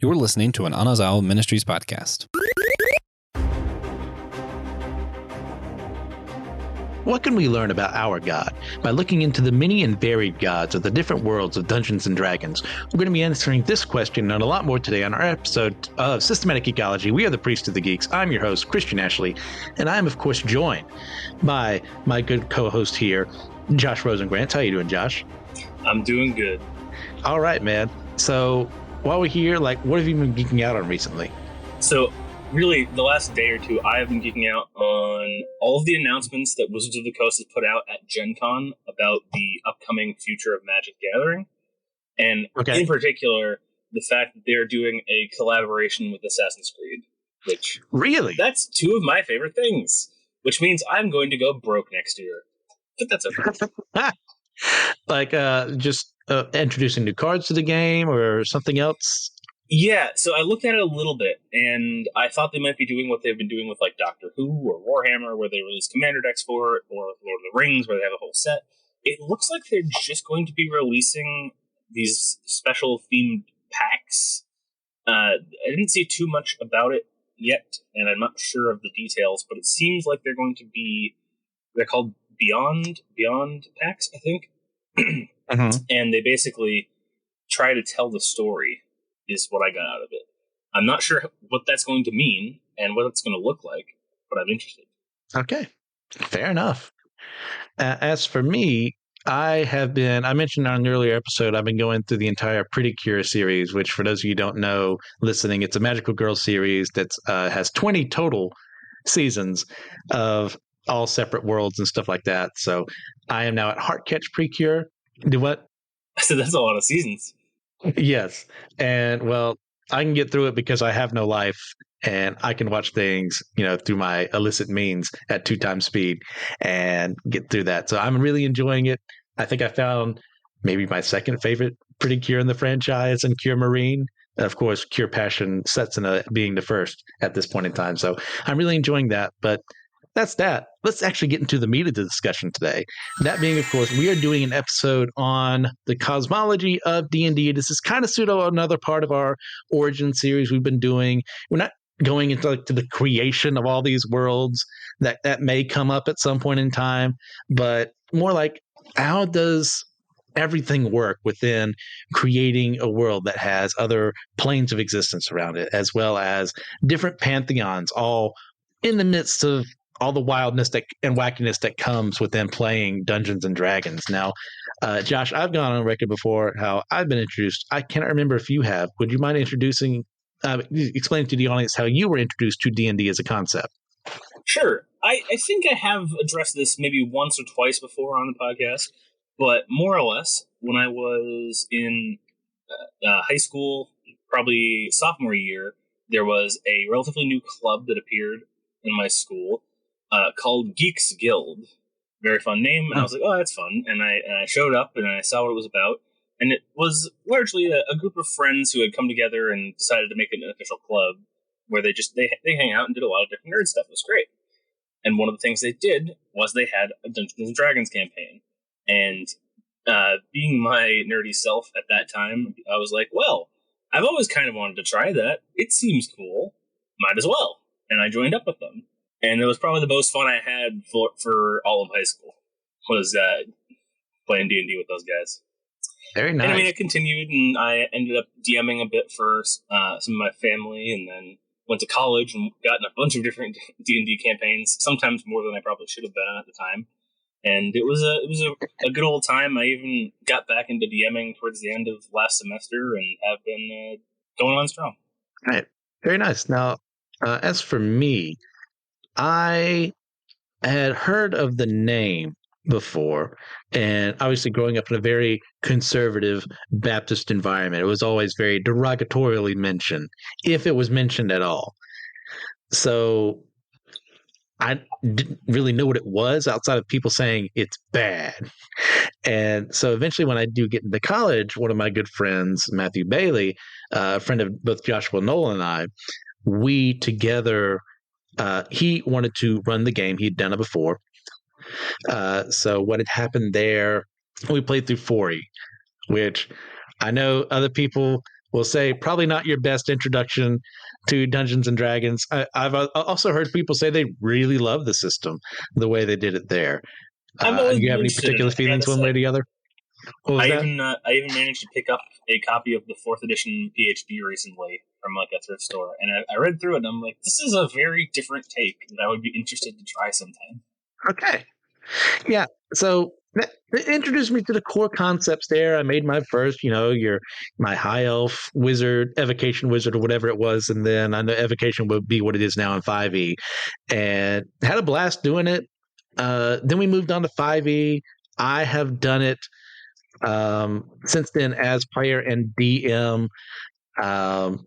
You're listening to an Anazao Ministries podcast. What can we learn about our God? By looking into the many and varied gods of the different worlds of Dungeons & Dragons. We're going to be answering this question and a lot more today on our episode of Systematic Geekology. We are the Priest of the Geeks. I'm your host, Christian Ashley, and I'm, of course, joined by my good co-host here, Josh Rosengrant. How you doing, Josh? I'm doing good. All right, man. So while we're here, what have you been geeking out on recently? So really, the last day or two, I have been geeking out on all of the announcements that Wizards of the Coast has put out at Gen Con about the upcoming future of Magic Gathering. And in particular, the fact that they're doing a collaboration with Assassin's Creed. Which, really? That's two of my favorite things. Which means I'm going to go broke next year. But that's okay. Just introducing new cards to the game or something else? Yeah, so I looked at it a little bit, and I thought they might be doing what they've been doing with Doctor Who or Warhammer, where they release Commander decks for it, or Lord of the Rings, where they have a whole set. It looks like they're just going to be releasing these special themed packs. I didn't see too much about it yet, and I'm not sure of the details, but it seems like they're going to be, they're called Beyond packs, I think. And they basically try to tell the story, is what I got out of it. I'm not sure what that's going to mean and what it's going to look like, but I'm interested. Okay, fair enough. As for me, I mentioned on an earlier episode, I've been going through the entire Pretty Cure series, which for those of you who don't know listening, it's a Magical Girl series that has 20 total seasons of all separate worlds and stuff like that. So I am now at Heartcatch Precure. Do what? I said that's a lot of seasons. Yes. And well, I can get through it because I have no life and I can watch things, through my illicit means at 2x speed and get through that. So I'm really enjoying it. I think I found maybe my second favorite Pretty Cure in the franchise, and Cure Marine. And of course, Cure Passion sets in being the first at this point in time. So I'm really enjoying that. But that's that. Let's actually get into the meat of the discussion today. That being, of course, we are doing an episode on the cosmology of D&D. This is kind of pseudo another part of our origin series we've been doing. We're not going into to the creation of all these worlds that may come up at some point in time, but more like, how does everything work within creating a world that has other planes of existence around it, as well as different pantheons, all in the midst of all the wildness and wackiness that comes within playing Dungeons and Dragons. Now, Josh, I've gone on record before how I've been introduced. I cannot remember if you have. Would you mind explaining to the audience how you were introduced to D&D as a concept? Sure. I think I have addressed this maybe once or twice before on the podcast, but more or less, when I was in high school, probably sophomore year, there was a relatively new club that appeared in my school, called Geeks Guild. Very fun name, and I was like, oh, that's fun. And I showed up, and I saw what it was about, and it was largely a group of friends who had come together and decided to make an official club, where they hang out and did a lot of different nerd stuff. It was great. And one of the things they did was they had a Dungeons & Dragons campaign. And being my nerdy self at that time, I was like, well, I've always kind of wanted to try that. It seems cool. Might as well. And I joined up with them. And it was probably the most fun I had for all of high school, was playing D&D with those guys. Very nice. And I continued, and I ended up DMing a bit for some of my family, and then went to college and got in a bunch of different D&D campaigns, sometimes more than I probably should have been at the time. And it was a good old time. I even got back into DMing towards the end of last semester and have been going on strong. All right. Very nice. Now, as for me, I had heard of the name before, and obviously growing up in a very conservative Baptist environment, it was always very derogatorily mentioned, if it was mentioned at all. So I didn't really know what it was outside of people saying it's bad. And so eventually when I do get into college, one of my good friends, Matthew Bailey, a friend of both Joshua Nolan and I, we together, he wanted to run the game. He'd done it before. So what had happened there, we played through 4E, which I know other people will say probably not your best introduction to Dungeons and Dragons. I've also heard people say they really love the system, the way they did it there. I've Do always you been have any interested in particular it. I feelings gotta one way or say. the other? What was that? I even managed to pick up a copy of the 4th edition PhD recently from like a thrift store, and I read through it, and I'm like, this is a very different take that I would be interested to try sometime. Okay. Yeah. So that introduced me to the core concepts there. I made my first, my high elf wizard, evocation wizard, or whatever it was, and then I know evocation would be what it is now in 5e, and had a blast doing it. Then we moved on to 5e. I have done it since then as player and DM um,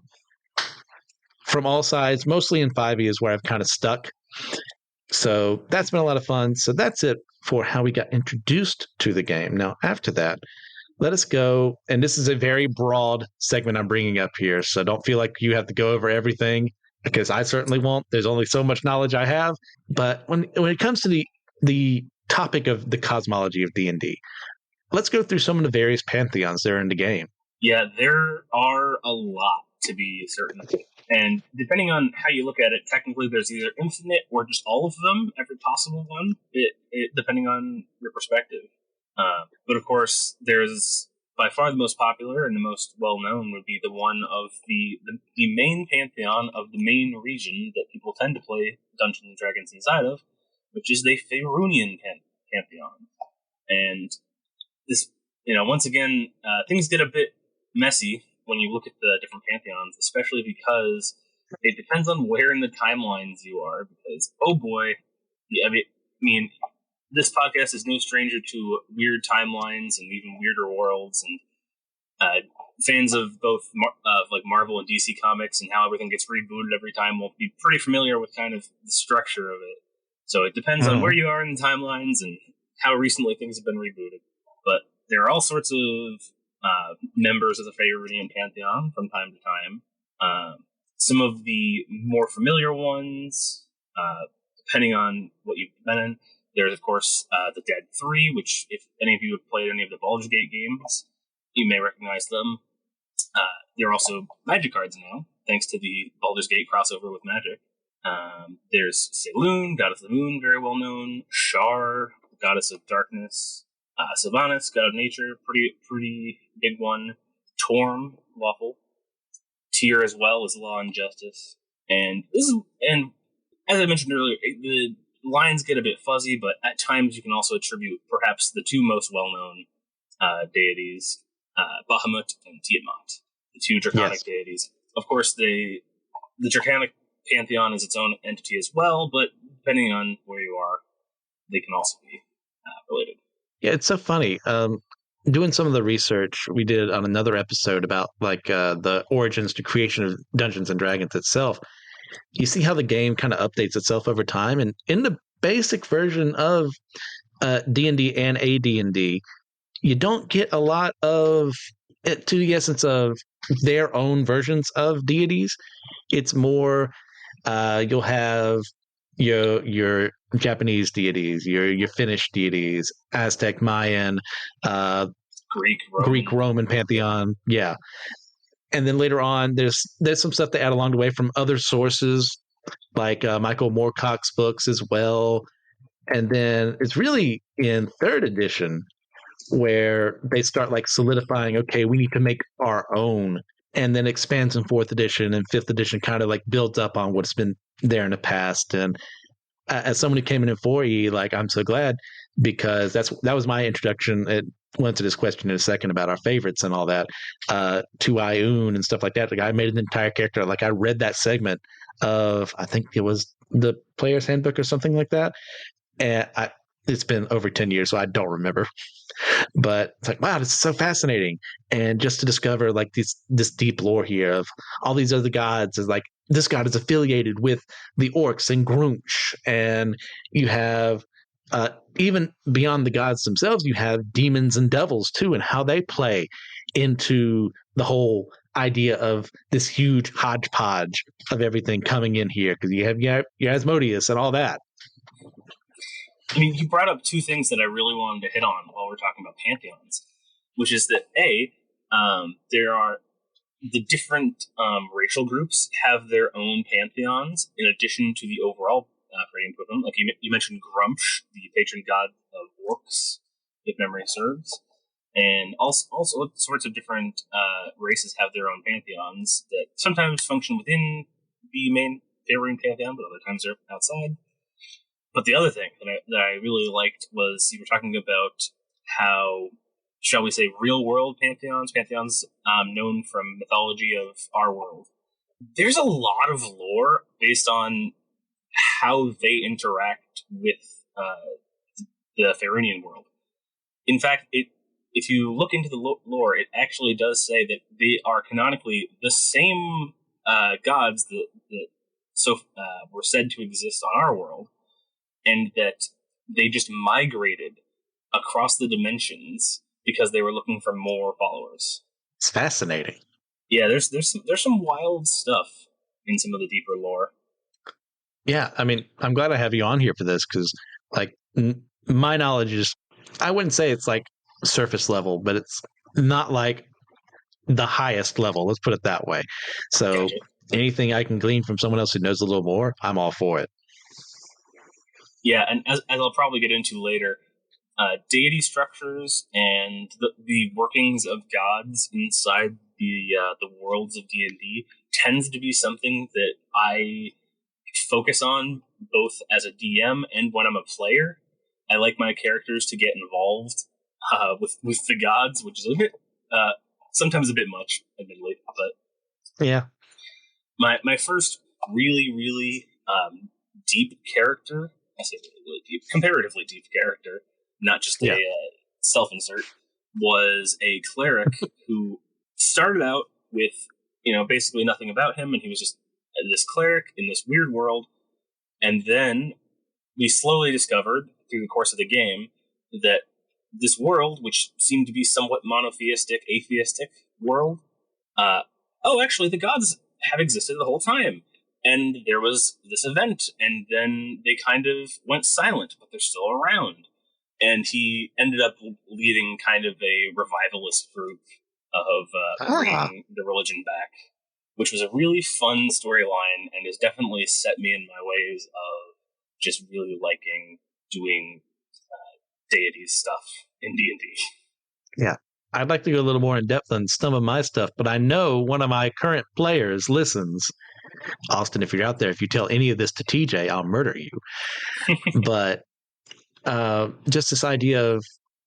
from all sides. Mostly in 5e is where I've kind of stuck. So that's been a lot of fun. So that's it for how we got introduced to the game. Now, after that, let us go. And this is a very broad segment I'm bringing up here. So don't feel like you have to go over everything, because I certainly won't. There's only so much knowledge I have. But when it comes to the topic of the cosmology of D&D, let's go through some of the various pantheons that are in the game. Yeah, there are a lot, to be certain. And depending on how you look at it, technically there's either infinite or just all of them, every possible one, depending on your perspective. But of course, there's by far the most popular and the most well-known would be the one of the main pantheon of the main region that people tend to play Dungeons and Dragons inside of, which is the Faerunian pantheon. And this, once again, things get a bit messy when you look at the different pantheons, especially because it depends on where in the timelines you are. Because, oh boy, I mean, this podcast is no stranger to weird timelines and even weirder worlds. And fans of both like Marvel and DC comics and how everything gets rebooted every time will be pretty familiar with kind of the structure of it. So it depends on where you are in the timelines and how recently things have been rebooted. But there are all sorts of members of the Faerunian pantheon from time to time. Some of the more familiar ones, depending on what you've been in, there's of course the Dead 3, which if any of you have played any of the Baldur's Gate games, you may recognize them. There are also Magic cards now, thanks to the Baldur's Gate crossover with Magic. There's Saloon, Goddess of the Moon, very well known. Shar, Goddess of Darkness. Sylvanas, God of Nature, pretty big one. Torm, lawful. Tyr as well is Law and Justice. And as I mentioned earlier, the lines get a bit fuzzy, but at times you can also attribute perhaps the two most well-known deities, Bahamut and Tiamat, the two Draconic deities. Of course, the Draconic pantheon is its own entity as well, but depending on where you are, they can also be related. Yeah, it's so funny. Doing some of the research we did on another episode about the origins to creation of Dungeons and Dragons itself, you see how the game kind of updates itself over time. And in the basic version of D&D and AD&D, you don't get a lot of it to the essence of their own versions of deities. It's more you'll have your Japanese deities, your Finnish deities, Aztec, Mayan, Greek, Roman pantheon, yeah. And then later on, there's some stuff they add along the way from other sources, like Michael Moorcock's books as well. And then it's really in 3rd edition where they start like solidifying, okay, we need to make our own, and then expands in 4th edition, and 5th edition kind of like builds up on what's been there in the past. And as someone who came in 4E, like, I'm so glad, because that was my introduction. It went to this question in a second about our favorites and all that, to Ioun and stuff like that. Like, I made an entire character. Like, I read that segment of, I think it was the Player's Handbook or something like that. And it's been over 10 years, so I don't remember. But it's like, wow, this is so fascinating. And just to discover like this deep lore here of all these other gods, is like, this god is affiliated with the orcs and Grunch. And you have, even beyond the gods themselves, you have demons and devils too, and how they play into the whole idea of this huge hodgepodge of everything coming in here. Because you have your Asmodeus and all that. I mean, you brought up two things that I really wanted to hit on while we're talking about pantheons, which is that there are the different racial groups have their own pantheons in addition to the overall creating equivalent. Like you mentioned Grumsh, the patron god of orcs, if memory serves. And all sorts of different races have their own pantheons that sometimes function within the main favoring pantheon, but other times they're outside. But the other thing that I really liked was you were talking about how, shall we say, real world pantheons known from mythology of our world. There's a lot of lore based on how they interact with the Faerunian world. In fact, if you look into the lore, it actually does say that they are canonically the same gods that were said to exist on our world, and that they just migrated across the dimensions because they were looking for more followers. It's fascinating. Yeah, there's some wild stuff in some of the deeper lore. Yeah, I mean, I'm glad I have you on here for this because, like, my knowledge is, I wouldn't say it's like surface level, but it's not like the highest level. Let's put it that way. So Gotcha. anything I can glean from someone else who knows a little more, I'm all for it. Yeah, and as I'll probably get into later, deity structures and the workings of gods inside the worlds of D&D tends to be something that I focus on both as a DM and when I'm a player. I like my characters to get involved with the gods, which is a bit sometimes a bit much, admittedly. But yeah, my first really deep character, I say really deep, comparatively deep character, not just a self-insert, was a cleric who started out with basically nothing about him, and he was just this cleric in this weird world. And then we slowly discovered through the course of the game that this world, which seemed to be somewhat monotheistic, atheistic world, actually the gods have existed the whole time. And there was this event, and then they kind of went silent, but they're still around. And he ended up leading kind of a revivalist group of bringing the religion back, which was a really fun storyline and has definitely set me in my ways of just really liking doing deity stuff in D&D. Yeah. I'd like to go a little more in depth on some of my stuff, but I know one of my current players listens. Austin, if you're out there, if you tell any of this to TJ, I'll murder you. But just this idea of,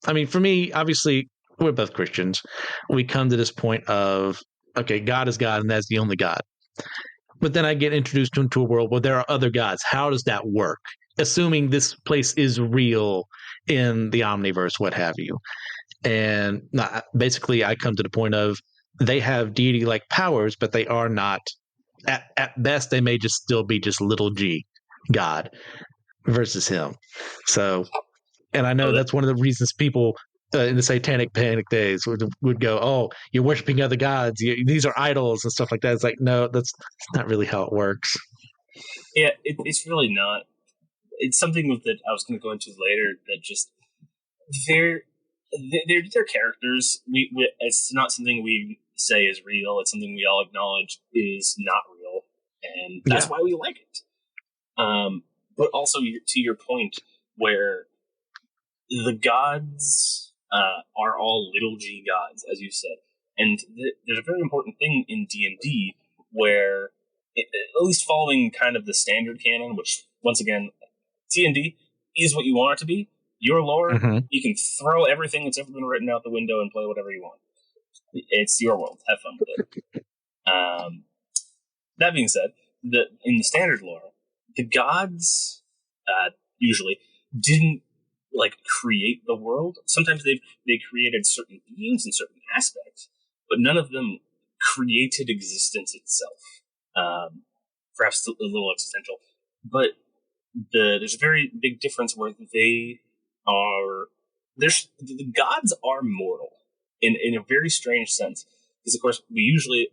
I mean, for me, obviously, we're both Christians. We come to this point of, okay, God is God, and that's the only God. But then I get introduced into a world where there are other gods. How does that work? Assuming this place is real in the Omniverse, what have you. And basically, I come to the point of they have deity-like powers, but they are not. At best, they may just still be just little g God versus him. So, and I know that's one of the reasons people in the Satanic Panic days would go, "Oh, you're worshiping other gods. These are idols and stuff like that." It's like, no, that's not really how it works. Yeah, it's really not. It's something that I was going to go into later. That just they're characters. It's not something we say is real. It's something we all acknowledge is not real, and that's why we like it. But also to your point, where the gods are all little g gods, as you said, and there's a very important thing in D&D where, at least following kind of the standard canon, which once again, D&D is what you want it to be. Your lore, you can throw everything that's ever been written out the window and play whatever you want. It's your world. Have fun with it. That being said, in the standard lore, the gods usually didn't create the world. Sometimes they created certain beings and certain aspects, but none of them created existence itself. Perhaps a little existential, but there's a very big difference where the gods are mortal in a very strange sense, because of course we usually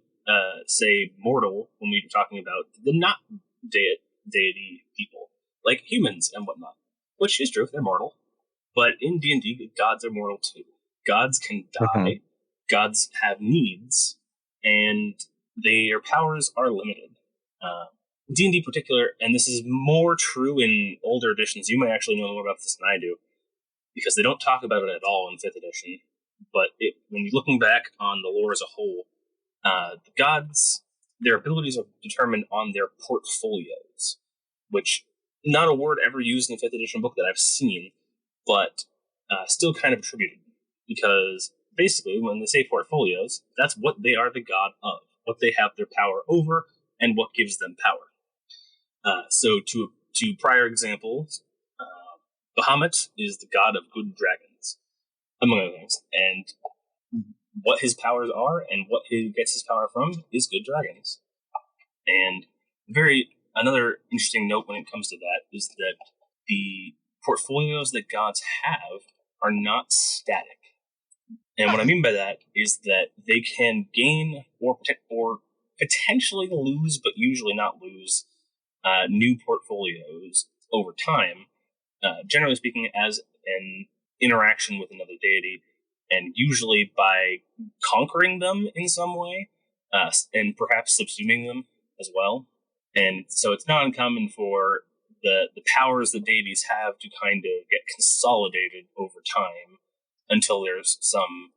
say mortal when we're talking about the not deity people, like humans and whatnot, which is true, they're mortal. But in D&D, gods are mortal too. Gods can die. Gods have needs. and their powers are limited. D&D particular, and this is more true in older editions, you might actually know more about this than I do, because they don't talk about it at all in 5th edition, but when you're looking back on the lore as a whole, the gods, their abilities are determined on their portfolios, which not a word ever used in the 5th edition book that I've seen, but still kind of attributed, because basically when they say portfolios, that's what they are the god of, what they have their power over, and what gives them power. So to prior examples, Bahamut is the god of good dragons, among other things, and what his powers are and what he gets his power from is good dragons. And another interesting note when it comes to that is that the portfolios that gods have are not static. And what I mean by that is that they can gain or potentially lose, but usually not lose, new portfolios over time, generally speaking, as an interaction with another deity, and usually by conquering them in some way, and perhaps subsuming them as well. And so it's not uncommon for the powers that deities have to kind of get consolidated over time until there's some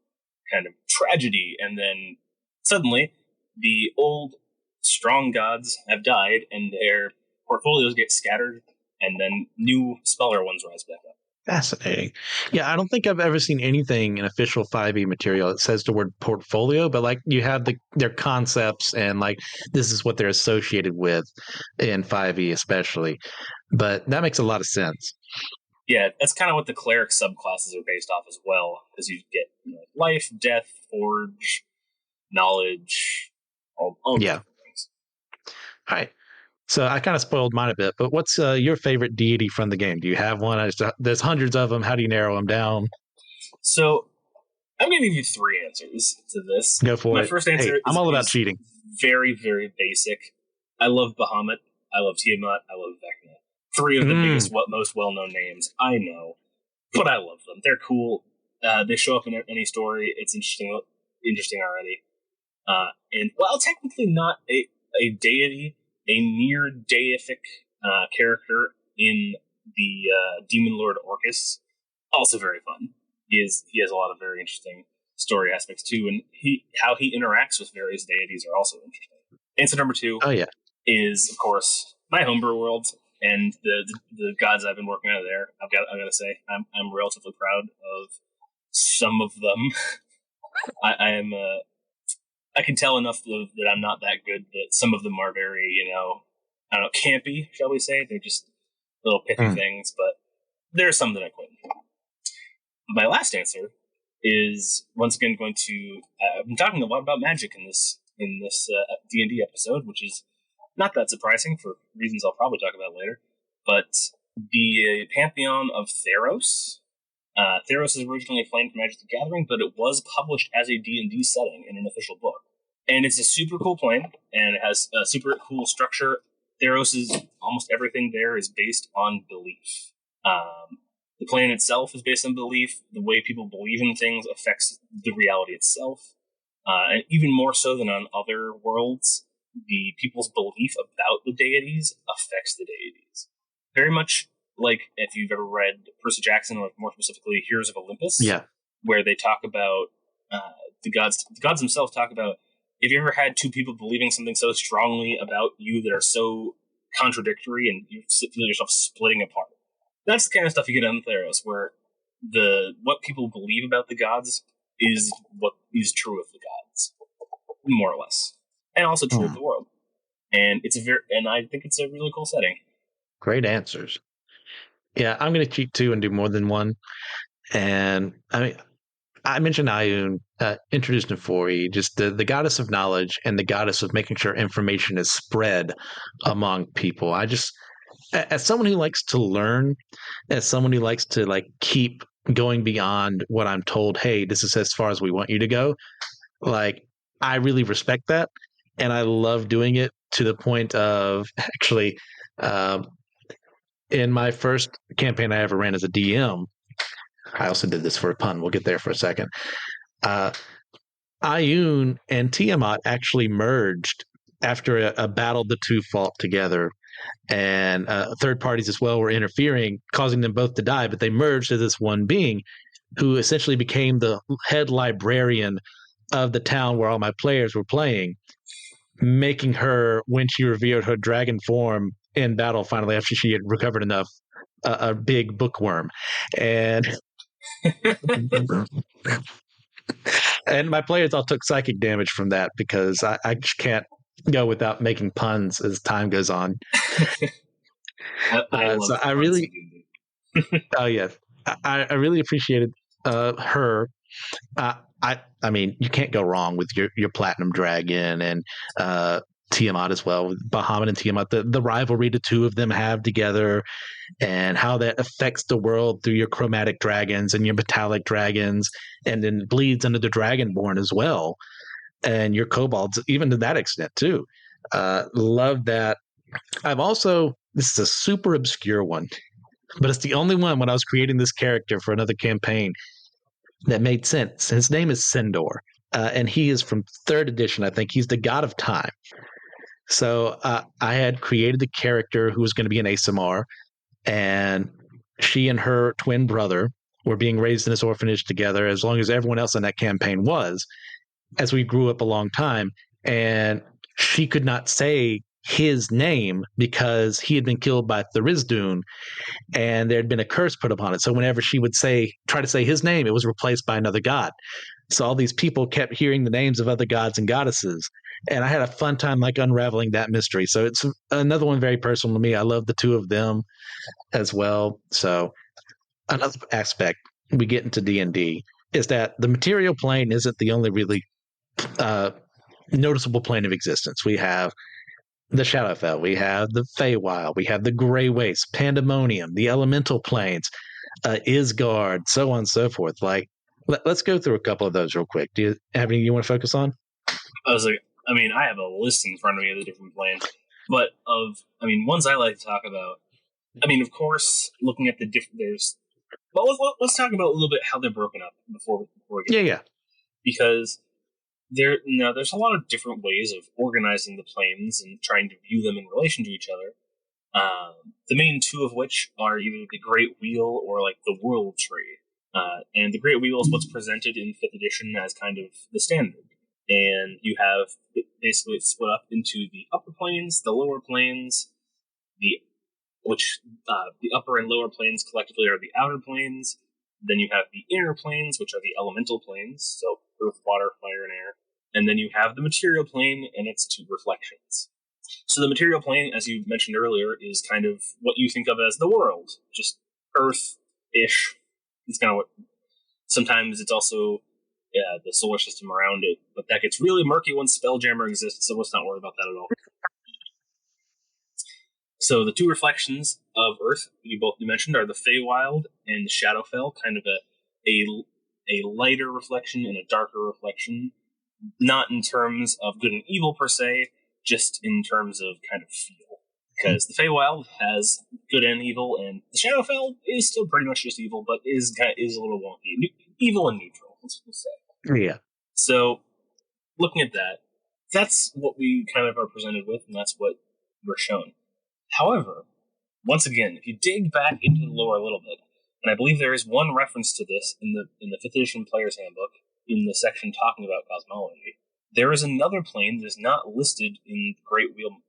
kind of tragedy, and then suddenly the old strong gods have died and their portfolios get scattered, and then new, smaller ones rise back up. Fascinating. Yeah, I don't think I've ever seen anything in official 5e material that says the word portfolio, but like you have their concepts and like this is what they're associated with in 5e especially. But that makes a lot of sense. Yeah, that's kind of what the cleric subclasses are based off as well, because you get life, death, forge, knowledge, all yeah. things. All right. So I kind of spoiled mine a bit, but what's your favorite deity from the game? Do you have one? There's hundreds of them. How do you narrow them down? So I'm going to give you 3 answers to this. Go for it. My first answer I'm all about cheating. Very, very basic. I love Bahamut. I love Tiamat. I love Vecna. 3 of the biggest, most well-known names. I know, but I love them. They're cool. They show up in any story. It's interesting already. And while technically not a deity, a near deific character in the Demon Lord Orcus, also very fun. He has a lot of very interesting story aspects too, and how he interacts with various deities are also interesting. Answer number 2 is, of course, my homebrew world and the gods I've been working out of there. I've got to say, I'm relatively proud of some of them. I am. I can tell enough that I'm not that good that some of them are very, I don't know, campy, shall we say. They're just little pithy things, but there are some that I quite enjoy. My last answer is, once again, going to... I've been talking a lot about magic in this D&D episode, which is not that surprising for reasons I'll probably talk about later, but the pantheon of Theros. Theros is originally a flame from Magic the Gathering, but it was published as a D&D setting in an official book. And it's a super cool plane, and it has a super cool structure. Theros is almost everything there is based on belief. The plane itself is based on belief. The way people believe in things affects the reality itself. And even more so than on other worlds, the people's belief about the deities affects the deities. Very much like if you've ever read Percy Jackson, or more specifically Heroes of Olympus, where they talk about the gods. The gods themselves talk about, if you ever had 2 people believing something so strongly about you that are so contradictory, and you feel yourself splitting apart. That's the kind of stuff you get on Theros, where what people believe about the gods is what is true of the gods, more or less, and also true of the world. And I think it's a really cool setting. Great answers. Yeah, I'm going to cheat too and do more than one. And I mean, I mentioned Ayun, introduced in 4E, just the goddess of knowledge and the goddess of making sure information is spread among people. As someone who likes to learn, as someone who likes to like keep going beyond what I'm told, hey, this is as far as we want you to go, like I really respect that. And I love doing it to the point of actually, in my first campaign I ever ran as a DM, I also did this for a pun. We'll get there for a second. Ayun and Tiamat actually merged after a battle the two fought together. And third parties as well were interfering, causing them both to die. But they merged as this one being who essentially became the head librarian of the town where all my players were playing, making her, when she revealed her dragon form in battle, finally, after she had recovered enough, a big bookworm. And and my players all took psychic damage from that because I just can't go without making puns as time goes on. So I really, oh yeah, I really appreciated her. I mean, you can't go wrong with your Platinum Dragon and Tiamat as well. Bahamut and Tiamat, the rivalry the two of them have together, and how that affects the world through your chromatic dragons and your metallic dragons, and then bleeds into the Dragonborn as well, and your kobolds, even to that extent too. Love that. I've also, this is a super obscure one, but it's the only one when I was creating this character for another campaign that made sense. His name is Sendor, and he is from third edition. I think he's the god of time. So I had created the character who was going to be an ASMR, and she and her twin brother were being raised in this orphanage together, as long as everyone else in that campaign was, as we grew up a long time. And she could not say his name because he had been killed by Tharizdun, and there had been a curse put upon it. So whenever she would try to say his name, it was replaced by another god. So all these people kept hearing the names of other gods and goddesses. And I had a fun time like unraveling that mystery. So it's another one very personal to me. I love the two of them as well. So another aspect we get into D&D is that the material plane isn't the only really noticeable plane of existence. We have the Shadowfell, we have the Feywild, we have the Grey Waste, Pandemonium, the Elemental Planes, Isgard, so on and so forth. Like, let's go through a couple of those real quick. Do you have any you want to focus on? I have a list in front of me of the different planes, but ones I like to talk about. Of course, looking at the different, let's talk about a little bit how they're broken up before we get Yeah. Because there's a lot of different ways of organizing the planes and trying to view them in relation to each other. The main two of which are either the Great Wheel or like the World Tree. And the Great Wheel is what's presented in 5th edition as kind of the standard. And you have basically it's split up into the upper planes, the lower planes, the upper and lower planes collectively are the outer planes. Then you have the inner planes, which are the elemental planes, so earth, water, fire, and air. And then you have the material plane and its two reflections. So the material plane, as you mentioned earlier, is kind of what you think of as the world, just Earth-ish. It's kind of what. Sometimes it's also the solar system around it, but that gets really murky once Spelljammer exists, so let's not worry about that at all. So the two reflections of Earth you mentioned are the Feywild and the Shadowfell, kind of a lighter reflection and a darker reflection, not in terms of good and evil per se, just in terms of kind of feel. Because the Feywild has good and evil, and the Shadowfell is still pretty much just evil, but is a little wonky. Evil and neutral, let's say. Yeah. So, looking at that, that's what we kind of are presented with, and that's what we're shown. However, once again, if you dig back into the lore a little bit, and I believe there is one reference to this in the 5th edition Player's Handbook, in the section talking about cosmology, there is another plane that is not listed in Great Wheel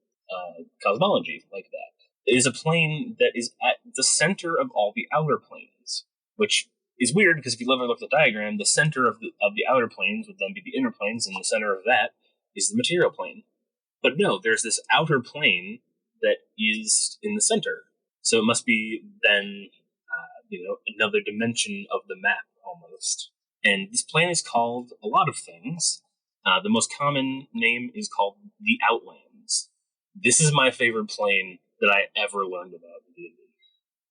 cosmology like that. It is a plane that is at the center of all the outer planes, which is weird because if you ever look at the diagram, the center of the outer planes would then be the inner planes, and the center of that is the material plane. But no, there's this outer plane that is in the center. So it must be then, another dimension of the map almost. And this plane is called a lot of things. The most common name is called the Outlands. This is my favorite plane that I ever learned about in D&D.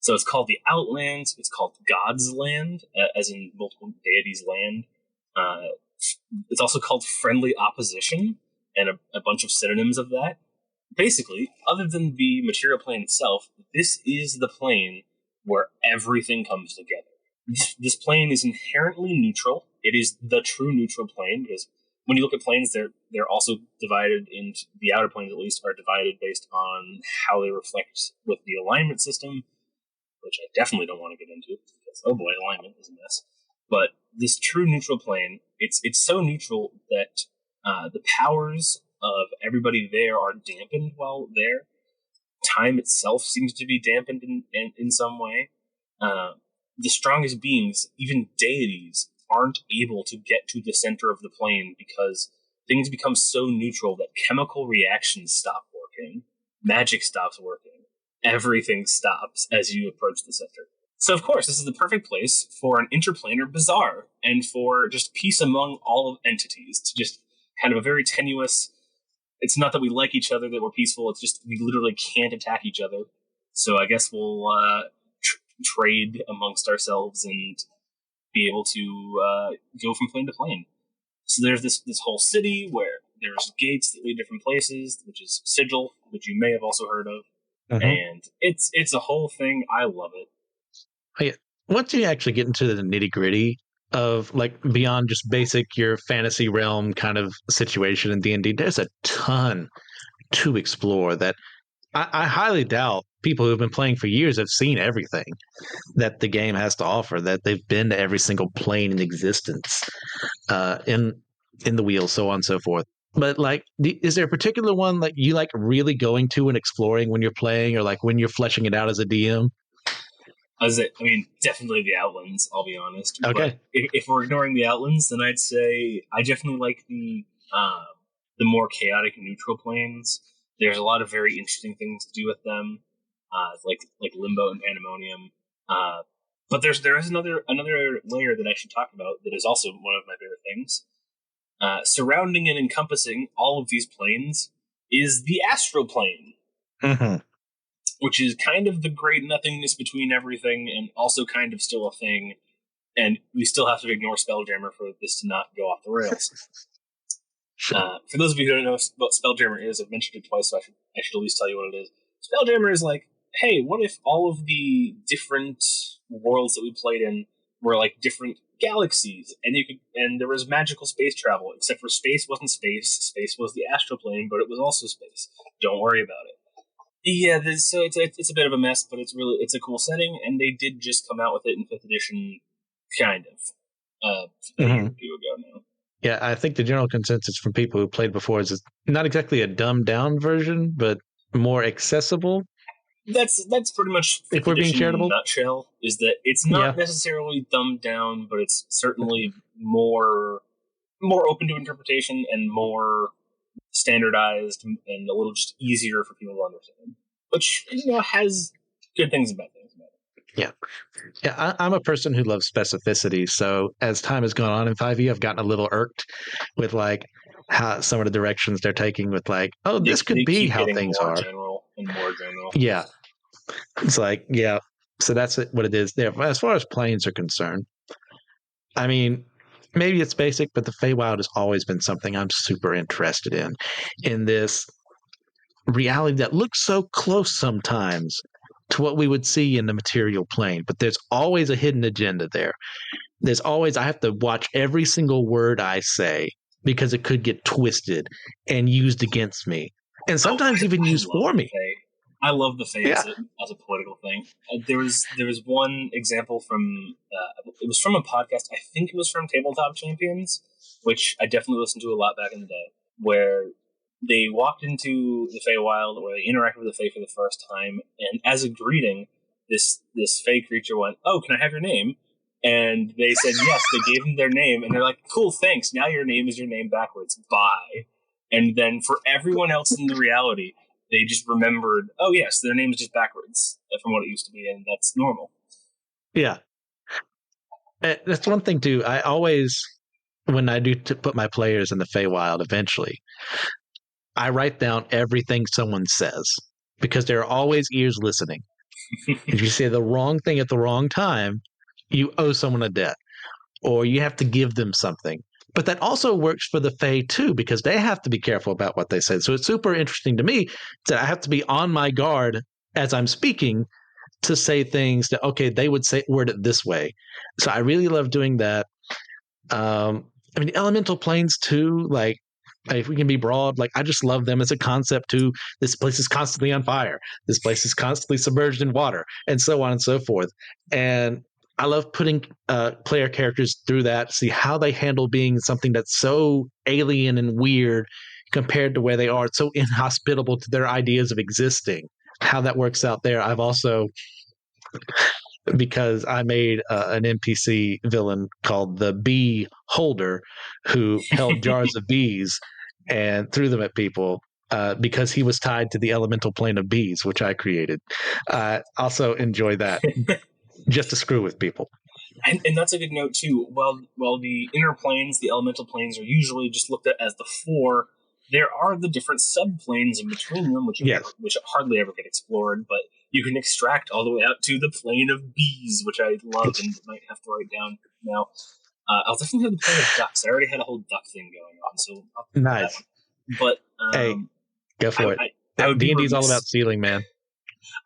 So it's called the Outlands. It's called God's Land, as in multiple deities' land. It's also called Friendly Opposition, and a bunch of synonyms of that. Basically, other than the material plane itself, this is the plane where everything comes together. This plane is inherently neutral. It is the true neutral plane because when you look at planes, they're also divided into the outer planes, at least, are divided based on how they reflect with the alignment system, which I definitely don't want to get into because oh boy, alignment is a mess. But this true neutral plane, it's so neutral that the powers of everybody there are dampened while there. Time itself seems to be dampened in some way. The strongest beings, even deities, aren't able to get to the center of the plane because things become so neutral that chemical reactions stop working, magic stops working, everything stops as you approach the center. So, of course, this is the perfect place for an interplanar bazaar and for just peace among all entities, to just kind of a very tenuous, it's not that we like each other, that we're peaceful, it's just we literally can't attack each other. So I guess we'll trade amongst ourselves and be able to go from plane to plane. So there's this whole city where there's gates that lead different places, which is Sigil, which you may have also heard of. Mm-hmm. And it's a whole thing. I love it. Yeah. Once you actually get into the nitty gritty of like beyond just basic your fantasy realm kind of situation in D&D, there's a ton to explore that I highly doubt people who've been playing for years have seen everything that the game has to offer, that they've been to every single plane in existence in the wheel, so on and so forth. But like, is there a particular one like you like really going to and exploring when you're playing, or like when you're fleshing it out as a DM? Definitely the Outlands, I'll be honest. Okay. But if we're ignoring the Outlands, then I'd say I definitely like the more chaotic neutral planes. There's a lot of very interesting things to do with them, like Limbo and Pandemonium. But there is another layer that I should talk about that is also one of my favorite things. Surrounding and encompassing all of these planes is the astral plane. Mm-hmm. Which is kind of the great nothingness between everything and also kind of still a thing. And we still have to ignore Spelljammer for this to not go off the rails. For those of you who don't know what Spelljammer is, I've mentioned it twice, so I should at least tell you what it is. Spelljammer is like, hey, what if all of the different worlds that we played in were like different galaxies, and there was magical space travel, except for space wasn't space. Space was the astral plane, but it was also space. Don't worry about it. Yeah, so it's a bit of a mess, but it's a cool setting, and they did just come out with it in 5th edition, kind of, a year or two ago now. Yeah, I think the general consensus from people who played before is it's not exactly a dumbed down version, but more accessible. That's pretty much, if we're being charitable, in a nutshell, is that it's not necessarily dumbed down, but it's certainly more open to interpretation and more standardized and a little just easier for people to understand, which has good things and bad things about it. Yeah. I'm a person who loves specificity, so as time has gone on in 5e, I've gotten a little irked with like how some of the directions they're taking with like, this could be how things are. General and more general. Yeah, it's like so that's what it is there. As far as planes are concerned, I mean, maybe it's basic, but the Feywild has always been something I'm super interested in this reality that looks so close sometimes to what we would see in the material plane, but there's always a hidden agenda there. There's always, I have to watch every single word I say because it could get twisted and used against me, and sometimes even used for me. I love the Fae as a political thing. There was one example from it was from a podcast. I think it was from Tabletop Champions, which I definitely listened to a lot back in the day, where they walked into the Feywild, where they interacted with the Fae for the first time, and as a greeting, this Fae creature went, "Oh, can I have your name?" And they said yes. They gave them their name, and they're like, "Cool, thanks. Now your name is your name backwards. Bye." And then for everyone else in the reality, they just remembered, oh, yes, their name is just backwards from what it used to be, and that's normal. Yeah. That's one thing, too. I always, when I do put my players in the Feywild eventually, I write down everything someone says, because there are always ears listening. If you say the wrong thing at the wrong time, you owe someone a debt, or you have to give them something. But that also works for the Fae, too, because they have to be careful about what they say. So it's super interesting to me that I have to be on my guard as I'm speaking to say things that, okay, they would word it this way. So I really love doing that. I mean, elemental planes too, like if we can be broad, like I just love them as a concept too. This place is constantly on fire. This place is constantly submerged in water, and so on and so forth. And I love putting player characters through that, see how they handle being something that's so alien and weird compared to where they are. It's so inhospitable to their ideas of existing. How that works out there. I've also, because I made an NPC villain called the Bee Holder, who held jars of bees and threw them at people because he was tied to the elemental plane of bees, which I created. Also enjoy that just to screw with people. And that's a good note too. While the inner planes, the elemental planes, are usually just looked at as the floor, there are the different subplanes in between them, which hardly ever get explored. But you can extract all the way out to the plane of bees, which I love and might have to write down now. I'll definitely have the plane of ducks. I already had a whole duck thing going on, so I'll nice. But hey, go for it. D&D's all about stealing, man.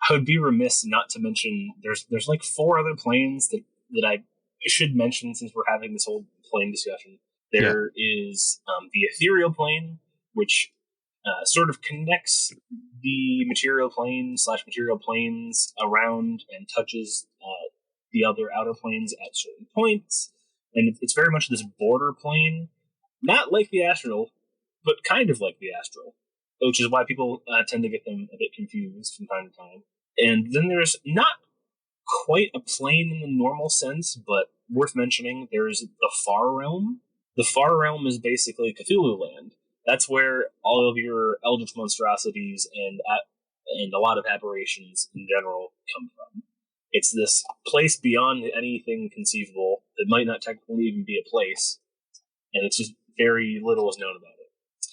I would be remiss not to mention there's like 4 other planes that I should mention since we're having this whole plane discussion. There is the ethereal plane, which sort of connects the material plane / material planes around and touches the other outer planes at certain points. And it's very much this border plane, not like the astral, but kind of like the astral, which is why people tend to get them a bit confused from time to time. And then there's not quite a plane in the normal sense, but worth mentioning, there's the Far Realm. The Far Realm is basically Cthulhu land. That's where all of your eldritch monstrosities and a lot of aberrations in general come from. It's this place beyond anything conceivable that might not technically even be a place, and it's just very little is known about it.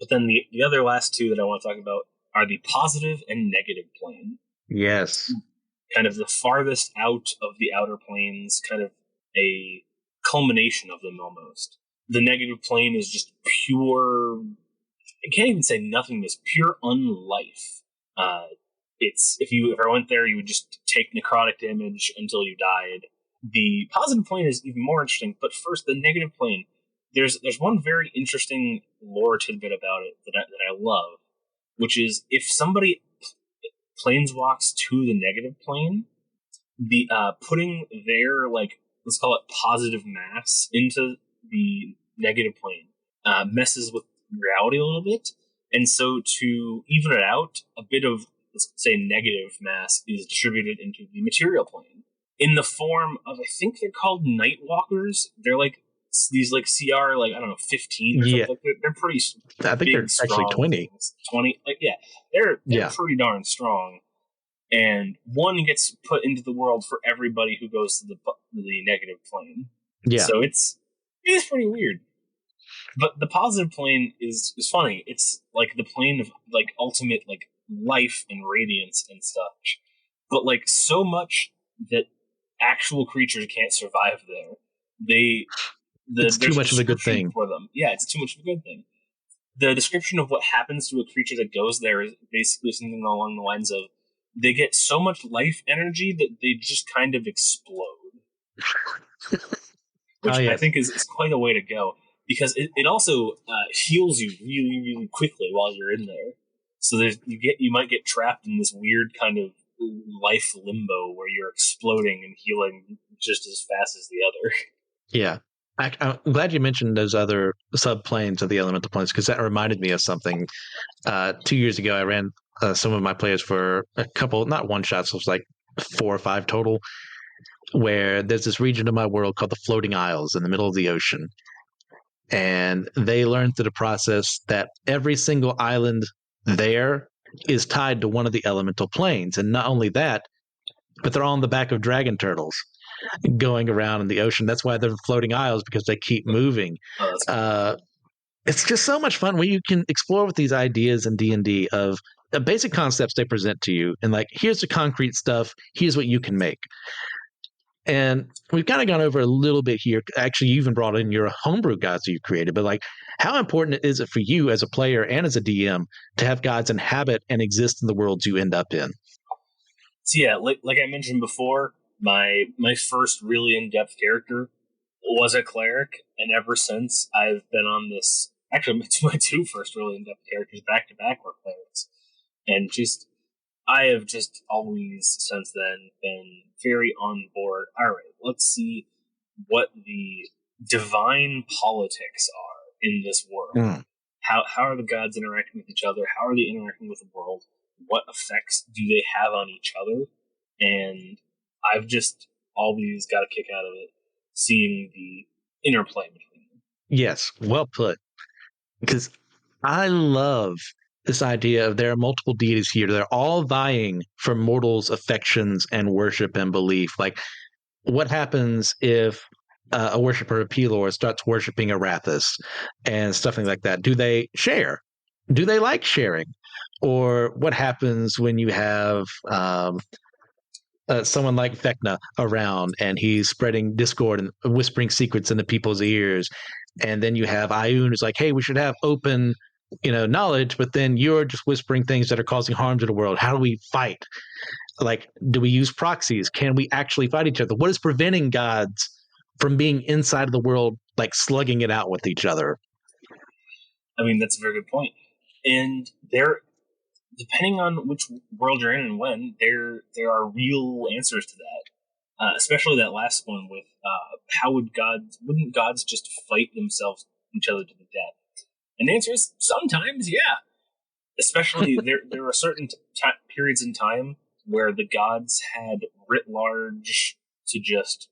But then the other last 2 that I want to talk about are the positive and negative plane. Yes. Kind of the farthest out of the outer planes, kind of a culmination of them almost. The negative plane is just pure, I can't even say nothingness, pure unlife. If I went there, you would just take necrotic damage until you died. The positive plane is even more interesting, but first, the negative plane. There's one very interesting lore tidbit about it that I love, which is if somebody planeswalks to the negative plane, the putting their, like, let's call it positive mass into the negative plane messes with reality a little bit, and so to even it out, a bit of, let's say, negative mass is distributed into the material plane in the form of, I think they're called Nightwalkers. They're like these like CR, like, I don't know, 15 or something. They're pretty. I think they're actually 20. 20, like, they're pretty darn strong. And one gets put into the world for everybody who goes to the negative plane. Yeah. So it's pretty weird. But the positive plane is funny. It's like the plane of like ultimate like life and radiance and such. But like so much that actual creatures can't survive there. It's too much of a good thing for them. Yeah, it's too much of a good thing. The description of what happens to a creature that goes there is basically something along the lines of they get so much life energy that they just kind of explode. Which I think is quite a way to go, because it also heals you really, really quickly while you're in there. So you might get trapped in this weird kind of life limbo where you're exploding and healing just as fast as the other. Yeah. I'm glad you mentioned those other subplanes of the elemental planes, because that reminded me of something. 2 years ago, I ran some of my players for a couple, not one shots, it was like 4 or 5 total, where there's this region of my world called the Floating Isles in the middle of the ocean. And they learned through the process that every single island there is tied to one of the elemental planes. And not only that, but they're all on the back of dragon turtles going around in the ocean. That's why they're floating isles, because they keep moving. It's just so much fun when you can explore with these ideas in D&D of the basic concepts they present to you, and like, here's the concrete stuff, here's what you can make. And we've kind of gone over a little bit here. Actually, you even brought in your homebrew gods that you created, but like, how important is it for you as a player and as a DM to have gods inhabit and exist in the worlds you end up in? So yeah, like I mentioned before, my first really in-depth character was a cleric, and ever since I've been on this. Actually, my two first really in-depth characters back to back were clerics, and I have just always since then been very on board. All right, let's see what the divine politics are in this world. How are the gods interacting with each other? How are they interacting with the world? What effects do they have on each other? And I've just always got a kick out of it, seeing the interplay between them. Yes, well put. Because I love this idea of there are multiple deities here. They're all vying for mortals' affections and worship and belief. Like, what happens if a worshiper of Pelor starts worshiping Arathis and stuff like that? Do they share? Do they like sharing? Or what happens when you have someone like Vecna around and he's spreading discord and whispering secrets into people's ears? And then you have Ioun who's like, hey, we should have open knowledge, but then you're just whispering things that are causing harm to the world. How do we fight? Like, do we use proxies? Can we actually fight each other? What is preventing gods from being inside of the world, like slugging it out with each other? I mean, that's a very good point. And depending on which world you're in and when, there are real answers to that. Especially that last one with wouldn't gods just fight themselves each other to the death? And the answer is sometimes, yeah. Especially there are certain periods in time where the gods had writ large to just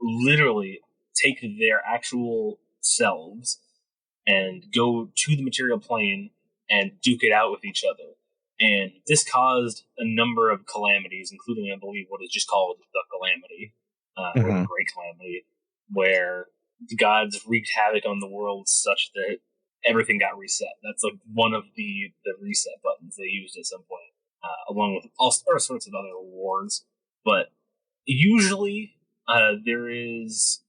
literally take their actual selves and go to the material plane and duke it out with each other. And this caused a number of calamities, including, I believe, what is just called the Calamity, or the Great Calamity, where the gods wreaked havoc on the world such that everything got reset. That's like one of the reset buttons they used at some point, along with all sorts of other rewards. But usually, there is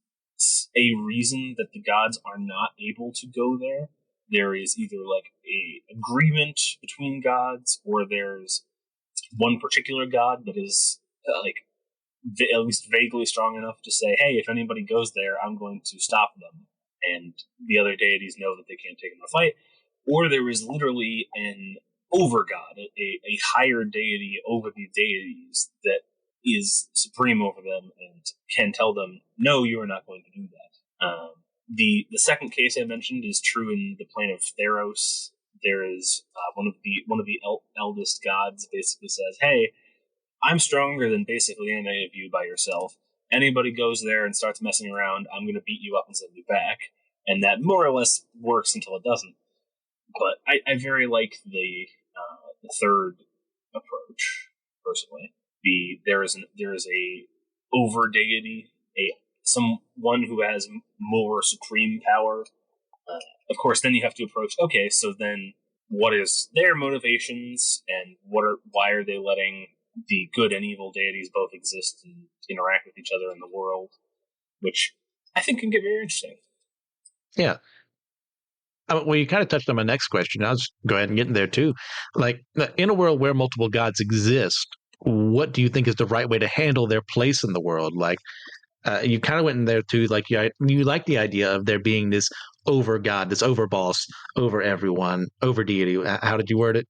a reason that the gods are not able to go there. There is either like a agreement between gods, or there's one particular god that is at least vaguely strong enough to say, hey, if anybody goes there, I'm going to stop them. And the other deities know that they can't take them to fight. Or there is literally an over-god, a higher deity over the deities that is supreme over them and can tell them, no, you are not going to do that. The second case I mentioned is true in the plane of Theros. There is one of the eldest gods basically says, hey, I'm stronger than basically any of you by yourself. Anybody goes there and starts messing around, I'm going to beat you up and send you back. And that more or less works until it doesn't. But I very like the third approach, personally. There is a over deity, someone who has more supreme power. Of course, then you have to approach, okay, so then what is their motivations, and why are they letting the good and evil deities both exist and interact with each other in the world, which I think can get very interesting. Yeah. Well, you kind of touched on my next question. I'll just go ahead and get in there too. Like, in a world where multiple gods exist, what do you think is the right way to handle their place in the world? Like, you kind of went in there too. Like, you like the idea of there being this over god, this over boss over everyone, over deity. How did you word it?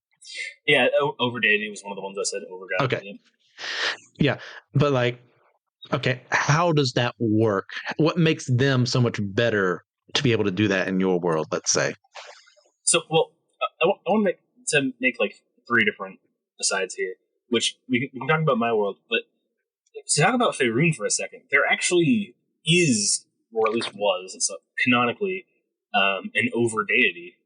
Yeah, over deity was one of the ones I said. Over god. Okay. Yeah, but like, okay, how does that work? What makes them so much better to be able to do that in your world, let's say? So, well, I want to make like three different asides here, which we can talk about my world, but to talk about Faerun for a second, there actually is, or at least was, canonically, an over deity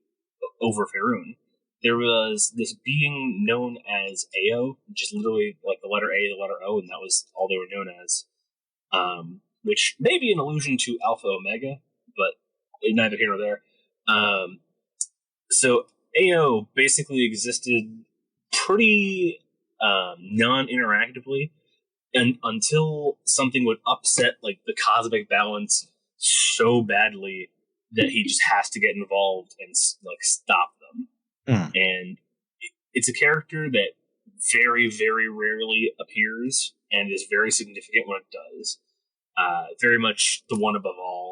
over Faerun. There was this being known as Ao, which is literally like the letter A, the letter O, and that was all they were known as. Which may be an allusion to Alpha Omega, but neither here nor there. So Ao basically existed pretty non-interactively, and until something would upset like the cosmic balance so badly that he just has to get involved and like stop them. And it's a character that very, very rarely appears and is very significant when it does. Very much the one above all.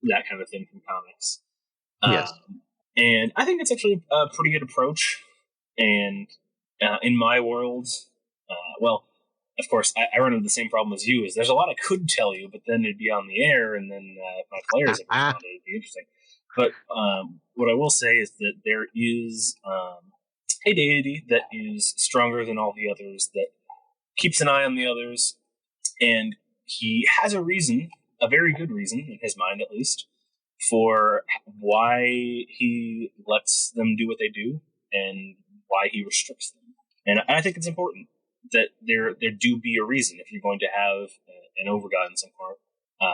that kind of thing from comics. Yes. And I think it's actually a pretty good approach. And in my world, well, of course, I run into the same problem as you. Is there's a lot I could tell you, but then it'd be on the air, and then if my players have responded, it'd be interesting. But what I will say is that there is a deity that is stronger than all the others, that keeps an eye on the others, and he has a reason, a very good reason, in his mind at least, for why he lets them do what they do and why he restricts them. And I think it's important that there do be a reason if you're going to have an overgod in some part,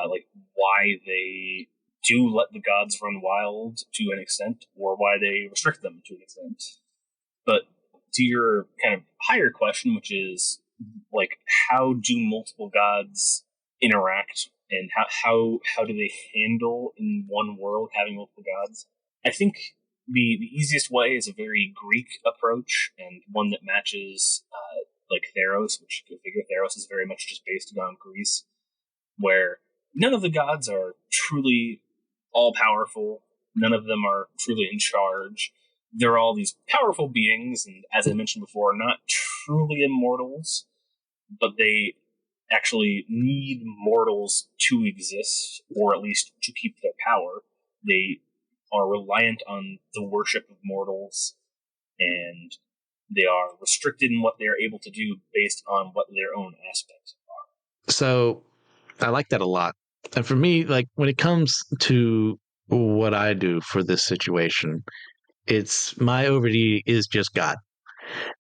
like why they do let the gods run wild to an extent, or why they restrict them to an extent. But to your kind of higher question, which is like, how do multiple gods interact, and how do they handle in one world having multiple gods? I think the easiest way is a very Greek approach, and one that matches like Theros, which you figure Theros is very much just based on Greece, where none of the gods are truly all powerful. None of them are truly in charge. They're all these powerful beings, and as I mentioned before, not truly immortals, but they actually need mortals to exist, or at least to keep their power. They are reliant on the worship of mortals, and they are restricted in what they're able to do based on what their own aspects are. So I like that a lot. And for me, like when it comes to what I do for this situation, it's my overdeity is just God.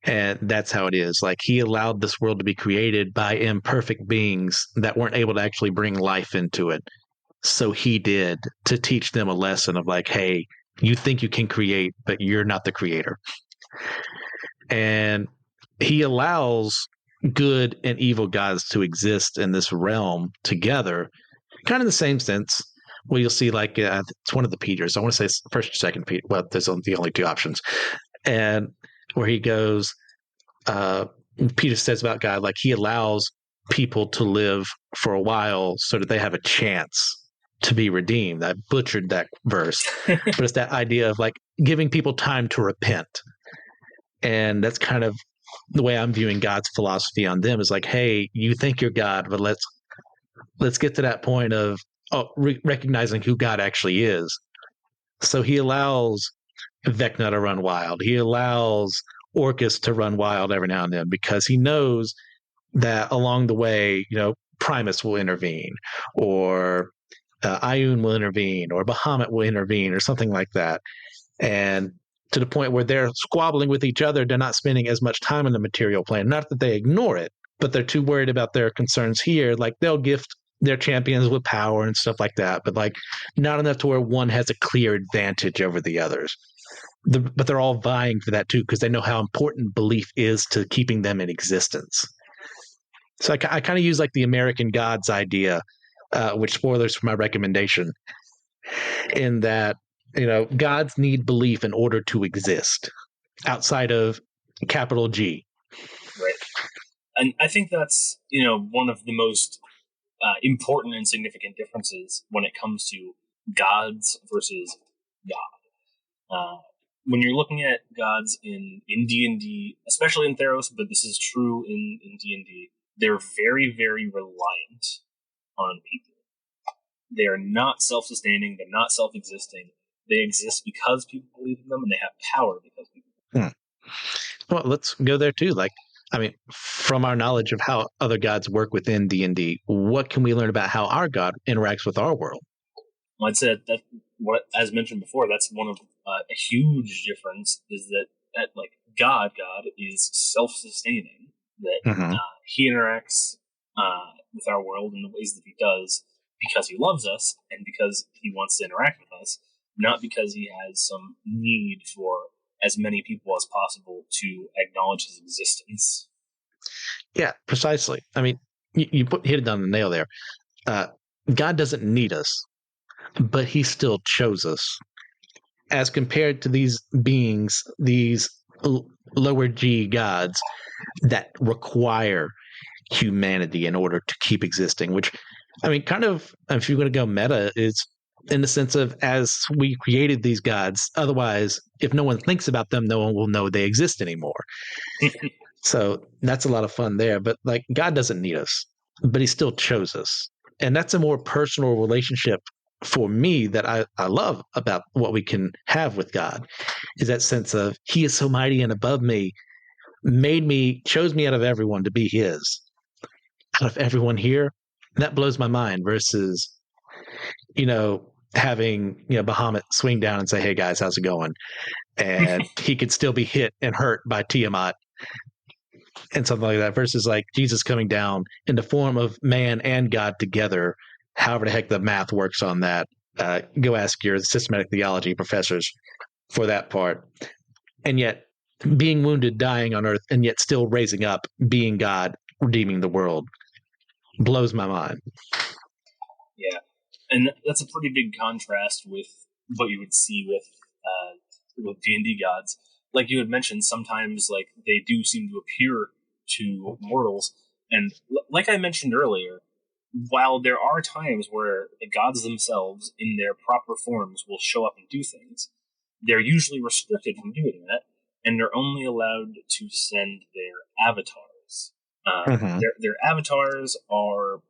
And that's how it is. Like he allowed this world to be created by imperfect beings that weren't able to actually bring life into it. So he did, to teach them a lesson of like, hey, you think you can create, but you're not the creator. And he allows good and evil gods to exist in this realm together, kind of the same sense. Well, you'll see like it's one of the Peters. I want to say it's first or second Peter. Well, there's the only two options. And where he goes, Peter says about God, like he allows people to live for a while so that they have a chance to be redeemed. I butchered that verse, but it's that idea of like giving people time to repent. And that's kind of the way I'm viewing God's philosophy on them, is like, hey, you think you're God, but let's get to that point of recognizing who God actually is. So he allows Vecna to run wild. He allows Orcus to run wild every now and then because he knows that along the way, Primus will intervene, or Ioun will intervene, or Bahamut will intervene, or something like that. And to the point where they're squabbling with each other, they're not spending as much time on the material plane. Not that they ignore it, but they're too worried about their concerns here. Like they'll gift their champions with power and stuff like that, but like not enough to where one has a clear advantage over the others. But they're all vying for that too, because they know how important belief is to keeping them in existence. So I kind of use like the American gods idea, which spoilers for my recommendation, in that gods need belief in order to exist outside of capital G. Right. And I think that's, one of the most important and significant differences when it comes to gods versus God. When you're looking at gods in D&D, especially in Theros, but this is true in D&D, they're very, very reliant on people. They are not self-sustaining. They're not self-existing. They exist because people believe in them, and they have power because people believe in them. Well, let's go there too. Like, I mean, from our knowledge of how other gods work within D&D, what can we learn about how our god interacts with our world? Well, I'd say that as mentioned before, that's one of a huge difference, is that like God is self-sustaining. That he interacts with our world in the ways that he does because he loves us and because he wants to interact with us, not because he has some need for as many people as possible to acknowledge his existence. Yeah, precisely. I mean, you hit it on the nail there. God doesn't need us, but he still chose us. As compared to these beings, these lower G gods that require humanity in order to keep existing, which, I mean, kind of, if you're going to go meta, is in the sense of as we created these gods. Otherwise, if no one thinks about them, no one will know they exist anymore. So that's a lot of fun there. But like God doesn't need us, but he still chose us. And that's a more personal relationship for me that I love about what we can have with God is that sense of he is so mighty and above me, made me, chose me out of everyone to be his. Out of everyone here, that blows my mind versus, having, Bahamut swing down and say, hey guys, how's it going? And he could still be hit and hurt by Tiamat and something like that versus like Jesus coming down in the form of man and God together, however the heck the math works on that. Go ask your systematic theology professors for that part. And yet being wounded, dying on earth, and yet still raising up, being God, redeeming the world blows my mind. Yeah. And that's a pretty big contrast with what you would see with D&D gods. Like you had mentioned, sometimes like they do seem to appear to mortals. And like I mentioned earlier, while there are times where the gods themselves, in their proper forms, will show up and do things, they're usually restricted from doing that, and they're only allowed to send their avatars. Their avatars are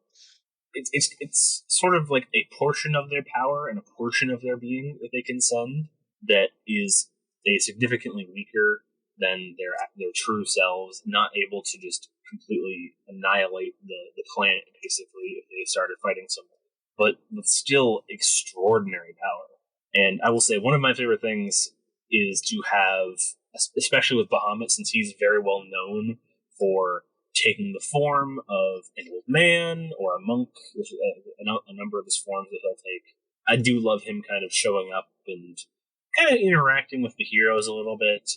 it's sort of like a portion of their power and a portion of their being that they can send that is significantly weaker than their true selves, not able to just completely annihilate the planet basically if they started fighting someone, but with still extraordinary power. And I will say one of my favorite things is to have, especially with Bahamut, since he's very well known for taking the form of an old man or a monk, which is a number of his forms that he'll take. I do love him kind of showing up and kind of interacting with the heroes a little bit,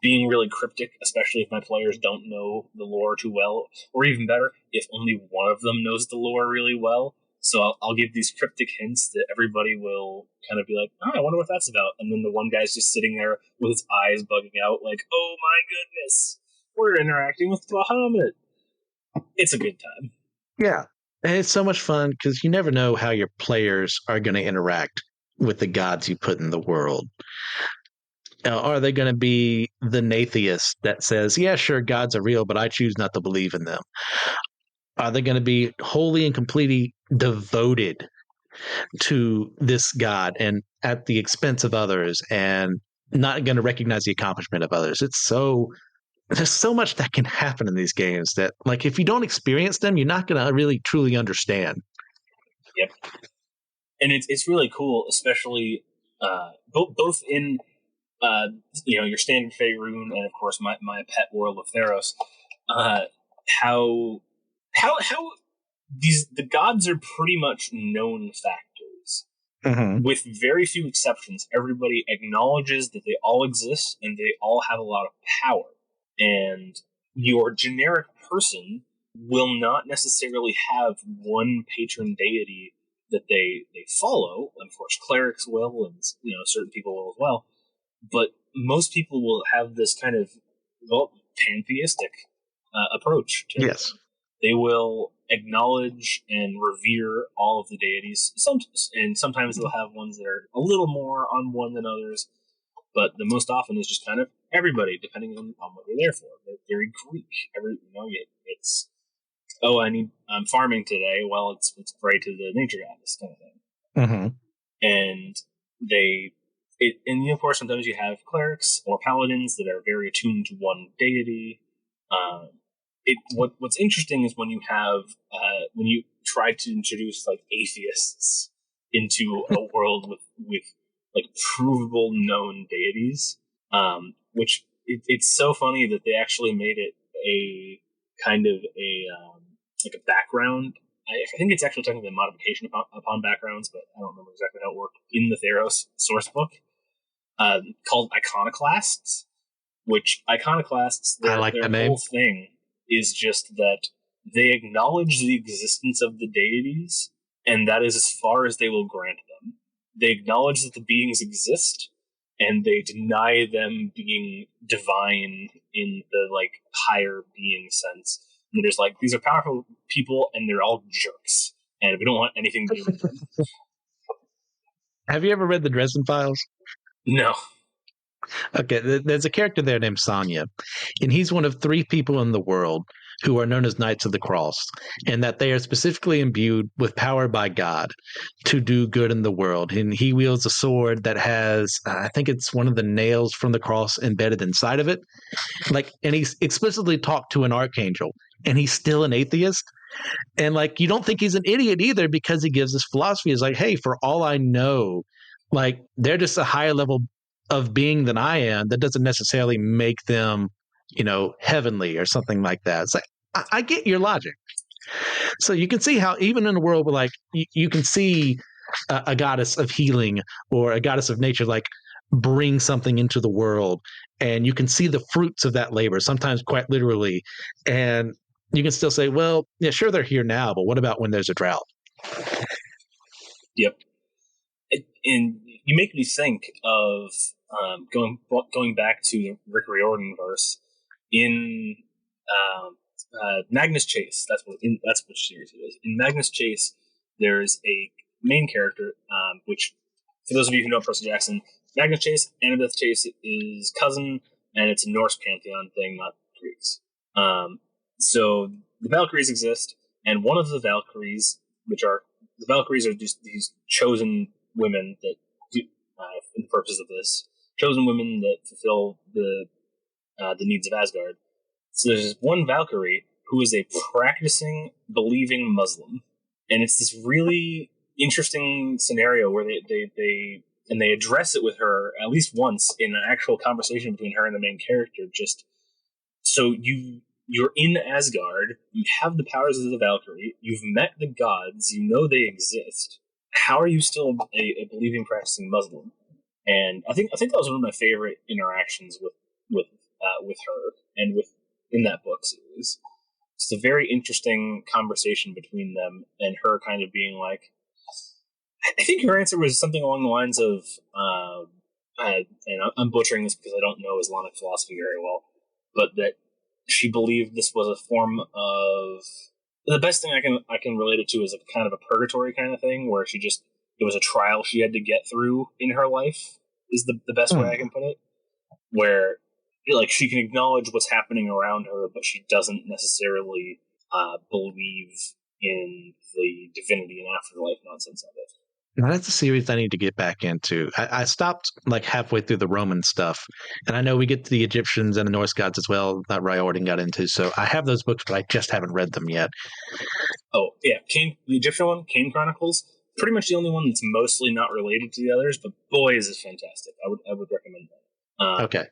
being really cryptic, especially if my players don't know the lore too well, or even better, if only one of them knows the lore really well. So I'll give these cryptic hints that everybody will kind of be like, oh, I wonder what that's about. And then the one guy's just sitting there with his eyes bugging out like, oh my goodness, we're interacting with Bahamut. It's a good time. Yeah. And it's so much fun because you never know how your players are going to interact with the gods you put in the world. Are they going to be the Natheist that says, yeah, sure, gods are real, but I choose not to believe in them? Are they going to be wholly and completely devoted to this God and at the expense of others and not going to recognize the accomplishment of others? There's so much that can happen in these games that, like, if you don't experience them, you're not going to really truly understand. Yep. And it's really cool, especially both in your standard Faerun and of course my pet world of Theros. How the gods are pretty much known factors. Mm-hmm. With very few exceptions, everybody acknowledges that they all exist and they all have a lot of power. And your generic person will not necessarily have one patron deity that they follow. Of course, clerics will, and certain people will as well. But most people will have this kind of pantheistic approach to Yes. them. They will acknowledge and revere all of the deities. And sometimes they'll have ones that are a little more on one than others. But the most often is just kind of everybody, depending on what they're there for. They're very Greek. It's I'm farming today. Well, it's pray to the nature goddess kind of thing. Mm-hmm. And of course, sometimes you have clerics or paladins that are very attuned to one deity. What's interesting is when you have when you try to introduce like atheists into a world with like provable known deities, which it's so funny that they actually made it a kind of like a background. I think it's actually technically a modification upon backgrounds, but I don't remember exactly how it worked in the Theros source book, called Iconoclasts, which Iconoclasts, their whole thing is just that they acknowledge the existence of the deities, and that is as far as they will grant them. They acknowledge that the beings exist, and they deny them being divine in the like higher being sense. And there's like, these are powerful people, and they're all jerks, and we don't want anything to do with them. Have you ever read the Dresden Files? No. Okay, there's a character there named Sonya, and he's one of 3 people in the world who are known as Knights of the Cross, and that they are specifically imbued with power by God to do good in the world. And he wields a sword that has, I think it's one of the nails from the cross embedded inside of it. And he's explicitly talked to an archangel, and he's still an atheist. And you don't think he's an idiot either, because he gives this philosophy is like, hey, for all I know, they're just a higher level of being than I am. That doesn't necessarily make them, heavenly or something like that. It's like, I get your logic. So you can see how even in a world where you can see a goddess of healing or a goddess of nature, bring something into the world, and you can see the fruits of that labor, sometimes quite literally. And you can still say, well, yeah, sure, they're here now, but what about when there's a drought? Yep. And you make me think of going back to the Rick Riordan verse in Magnus Chase. That's what series it is. In Magnus Chase, there's a main character, which, for those of you who know Percy Jackson, Magnus Chase, Annabeth Chase is cousin, and it's a Norse pantheon thing, not Greeks. So the Valkyries exist, and one of the Valkyries, are just these chosen women that do, for the purpose of this, chosen women that fulfill the needs of Asgard. So there's one Valkyrie who is a practicing, believing Muslim, and it's this really interesting scenario where they address it with her at least once in an actual conversation between her and the main character. Just so you're in Asgard, you have the powers of the Valkyrie, you've met the gods, you know they exist. How are you still a believing, practicing Muslim? And I think that was one of my favorite interactions with her and in that book series. It's a very interesting conversation between them, and her kind of being like, I think her answer was something along the lines of, and I'm butchering this because I don't know Islamic philosophy very well, but that she believed this was a form of, the best thing I can relate it to is a kind of a purgatory kind of thing, where it was a trial she had to get through in her life, is the best way I can put it, where she can acknowledge what's happening around her, but she doesn't necessarily believe in the divinity and afterlife nonsense of it. Now, that's a series I need to get back into. I stopped halfway through the Roman stuff, and I know we get to the Egyptians and the Norse gods as well that Riordan got into. So I have those books, but I just haven't read them yet. Oh yeah, the Egyptian one, Kane Chronicles, pretty much the only one that's mostly not related to the others, but boy, is it fantastic. I would recommend that. Okay.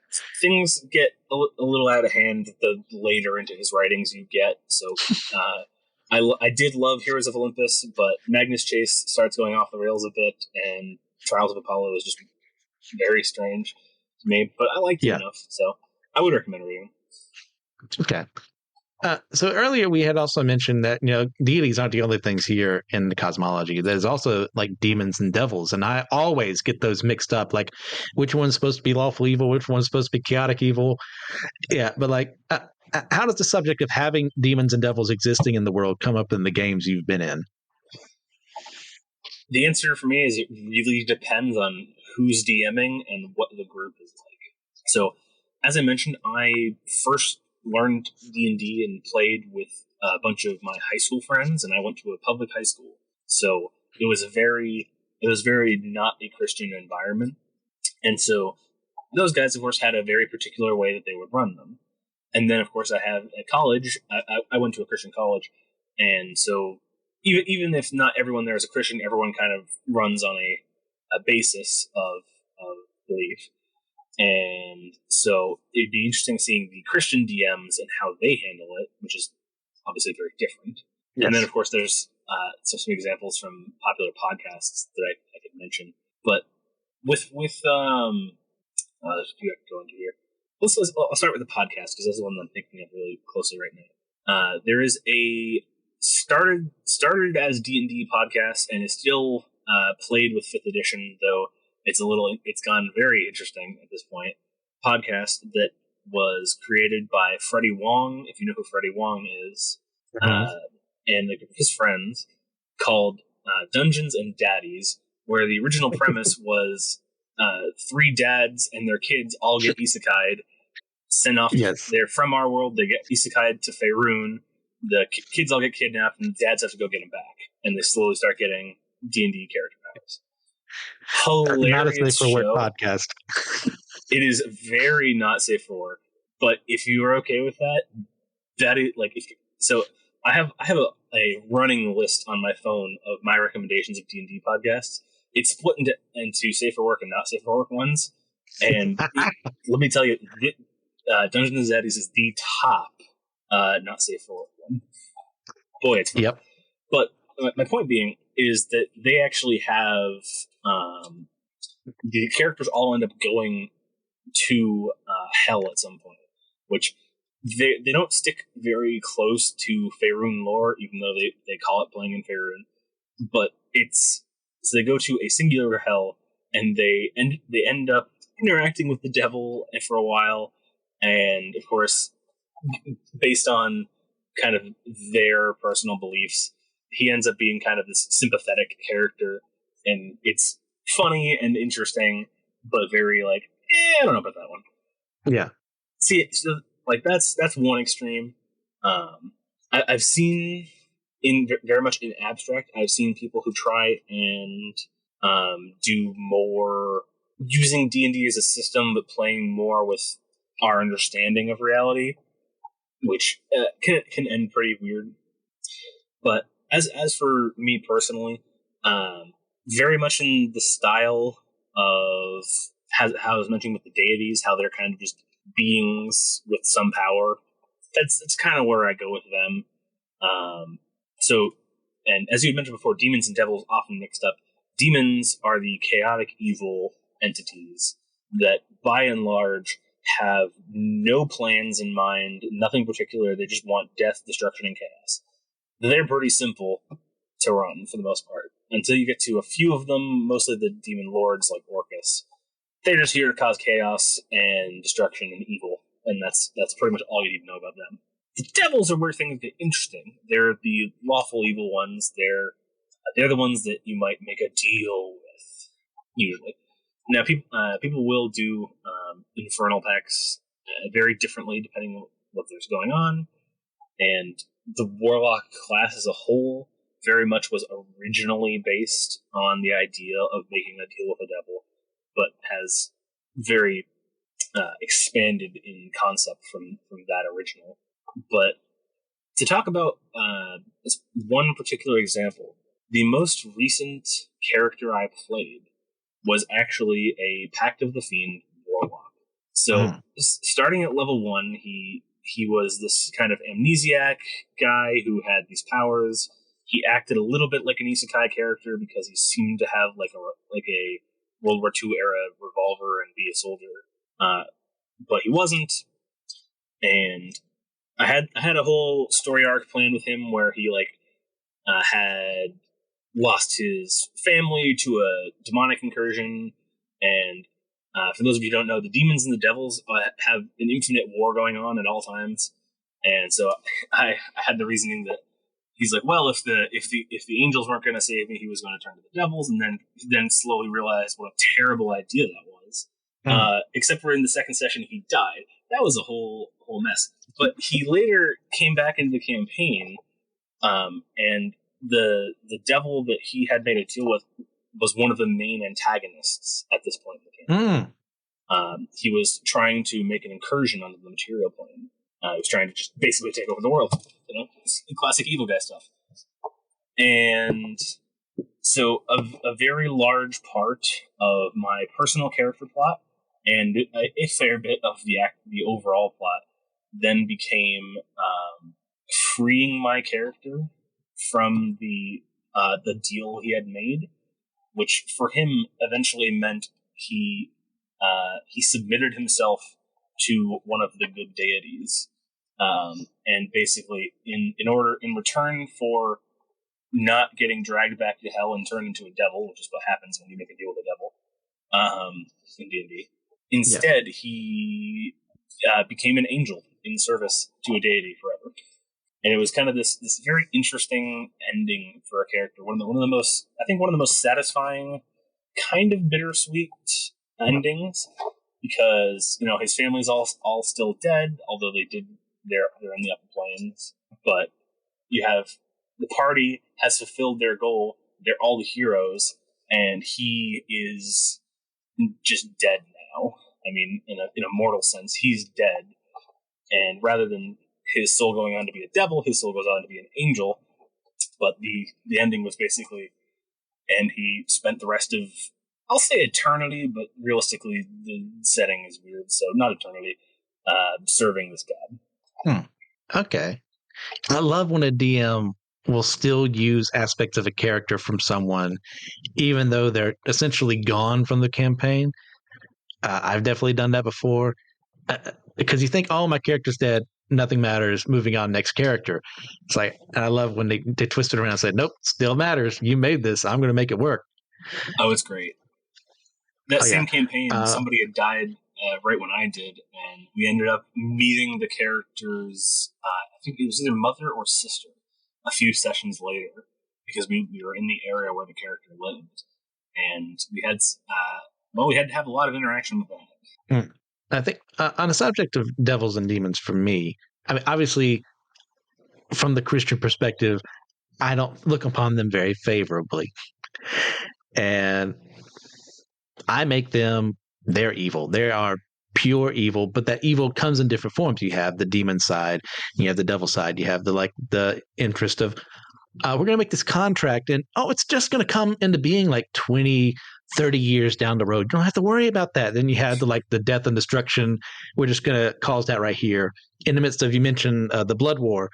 Things get a little out of hand the later into his writings you get. So I did love Heroes of Olympus, but Magnus Chase starts going off the rails a bit, and Trials of Apollo is just very strange to me. But I liked it enough, so I would recommend reading. Okay. So earlier we had also mentioned that deities aren't the only things here in the cosmology. There's also demons and devils, and I always get those mixed up. Which one's supposed to be lawful evil, which one's supposed to be chaotic evil. Yeah, but how does the subject of having demons and devils existing in the world come up in the games you've been in? The answer for me is it really depends on who's DMing and what the group is like. So, as I mentioned, I first learned D&D and played with a bunch of my high school friends, and I went to a public high school. So it was very not a Christian environment. And so those guys, of course, had a very particular way that they would run them. And then, of course, I have at college, I went to a Christian college. And so even if not everyone there is a Christian, everyone kind of runs on a basis of belief. And so it'd be interesting seeing the Christian DMs and how they handle it, which is obviously very different. Yes. And then, of course, there's some examples from popular podcasts that I could mention. But with there's a few I could go into here. I'll start with the podcast because that's the one that I'm thinking of really closely right now. There is a started as D&D podcast and is still played with 5th edition, though it's gone very interesting at this point. Podcast that was created by Freddie Wong, if you know who Freddie Wong is, and a group of his friends, called Dungeons and Daddies, where the original premise was 3 dads and their kids all get isekai'd, sent off. Yes. They're from our world. They get isekai'd to Faerun. The kids all get kidnapped, and the dads have to go get them back. And they slowly start getting D&D character powers. Hilarious Not a safe for work show. podcast. It is very not safe for work. But if you are okay with that, that is like so. I have a running list on my phone of my recommendations of D&D podcasts. It's split into safe for work and not safe for work ones. And let me tell you, Dungeons and Zaddies is the top not safe for work one. Boy, it's fun. Yep. But my point being is that they actually have the characters all end up going to hell at some point, which they don't stick very close to Faerun lore, even though they call it playing in Faerun. But so they go to a singular hell, and they end up interacting with the devil for a while, and of course, based on kind of their personal beliefs, he ends up being kind of this sympathetic character, and it's funny and interesting, but very like, I don't know about that one. Yeah. See, so, like that's one extreme. I've seen very much in abstract. I've seen people who try and do more using D&D as a system, but playing more with our understanding of reality, which can end pretty weird. But as for me personally, very much in the style of how I was mentioning with the deities, how they're kind of just beings with some power. That's kind of where I go with them. So, and as you mentioned before, demons and devils often mixed up. Demons are the chaotic evil entities that, by and large, have no plans in mind, nothing particular. They just want death, destruction, and chaos. They're pretty simple to run for the most part. Until you get to a few of them, mostly the demon lords like Orcus. They're just here to cause chaos and destruction and evil, and that's pretty much all you need to know about them. The devils are where things get interesting. They're the lawful evil ones. They're the ones that you might make a deal with, usually. Now, people will do infernal pacts very differently depending on what there's going on, and the warlock class as a whole very much was originally based on the idea of making a deal with the devil, but has very expanded in concept from that original. But to talk about one particular example, the most recent character I played was actually a Pact of the Fiend warlock. So starting at level 1, he was this kind of amnesiac guy who had these powers. He acted a little bit like an isekai character because he seemed to have like a World War II era revolver and be a soldier, but he wasn't. And I had a whole story arc planned with him where he had lost his family to a demonic incursion, and for those of you who don't know, the demons and the devils have an infinite war going on at all times. And so I had the reasoning that he's like, well, if the angels weren't going to save me, he was going to turn to the devils, and then slowly realized what a terrible idea that was. Except for in the second session, he died. That was a whole mess. But he later came back into the campaign, and the devil that he had made a deal with was one of the main antagonists at this point in the campaign. He was trying to make an incursion onto the material plane. He was trying to just basically take over the world, classic evil guy stuff. And so a very large part of my personal character plot and a fair bit of the overall plot then became freeing my character from the deal he had made, which for him eventually meant he submitted himself to one of the good deities, and basically in return for not getting dragged back to hell and turned into a devil, which is what happens when you make a deal with a devil in D&D. Instead, he became an angel in service to a deity forever, and it was kind of this very interesting ending for a character. One of the most satisfying kind of bittersweet endings because his family's all still dead, although they're in the upper planes. But you have the party has fulfilled their goal. They're all the heroes, and he is just dead now. I mean, in a mortal sense, he's dead. And rather than his soul going on to be a devil, his soul goes on to be an angel. But the ending was basically, and he spent the rest of, I'll say eternity, but realistically the setting is weird, so not eternity, serving this god. Okay. I love when a DM will still use aspects of a character from someone, even though they're essentially gone from the campaign. I've definitely done that before. Because you think, oh, my character's dead, nothing matters, moving on, next character. It's like, and I love when they twist it around and say, nope, still matters. You made this. I'm going to make it work. Oh, it's great. That same campaign, somebody had died right when I did, and we ended up meeting the character's, I think it was either mother or sister, a few sessions later, because we were in the area where the character lived. And we had to have a lot of interaction with that. I think on the subject of devils and demons, for me, I mean, obviously, from the Christian perspective, I don't look upon them very favorably. And I make them, they're evil. They are pure evil, but that evil comes in different forms. You have the demon side, you have the devil side, you have the interest of, we're going to make this contract, and it's just going to come into being like 20, 30 years down the road. You don't have to worry about that. Then you have the death and destruction. We're just going to cause that right here. In the midst of, you mentioned the blood war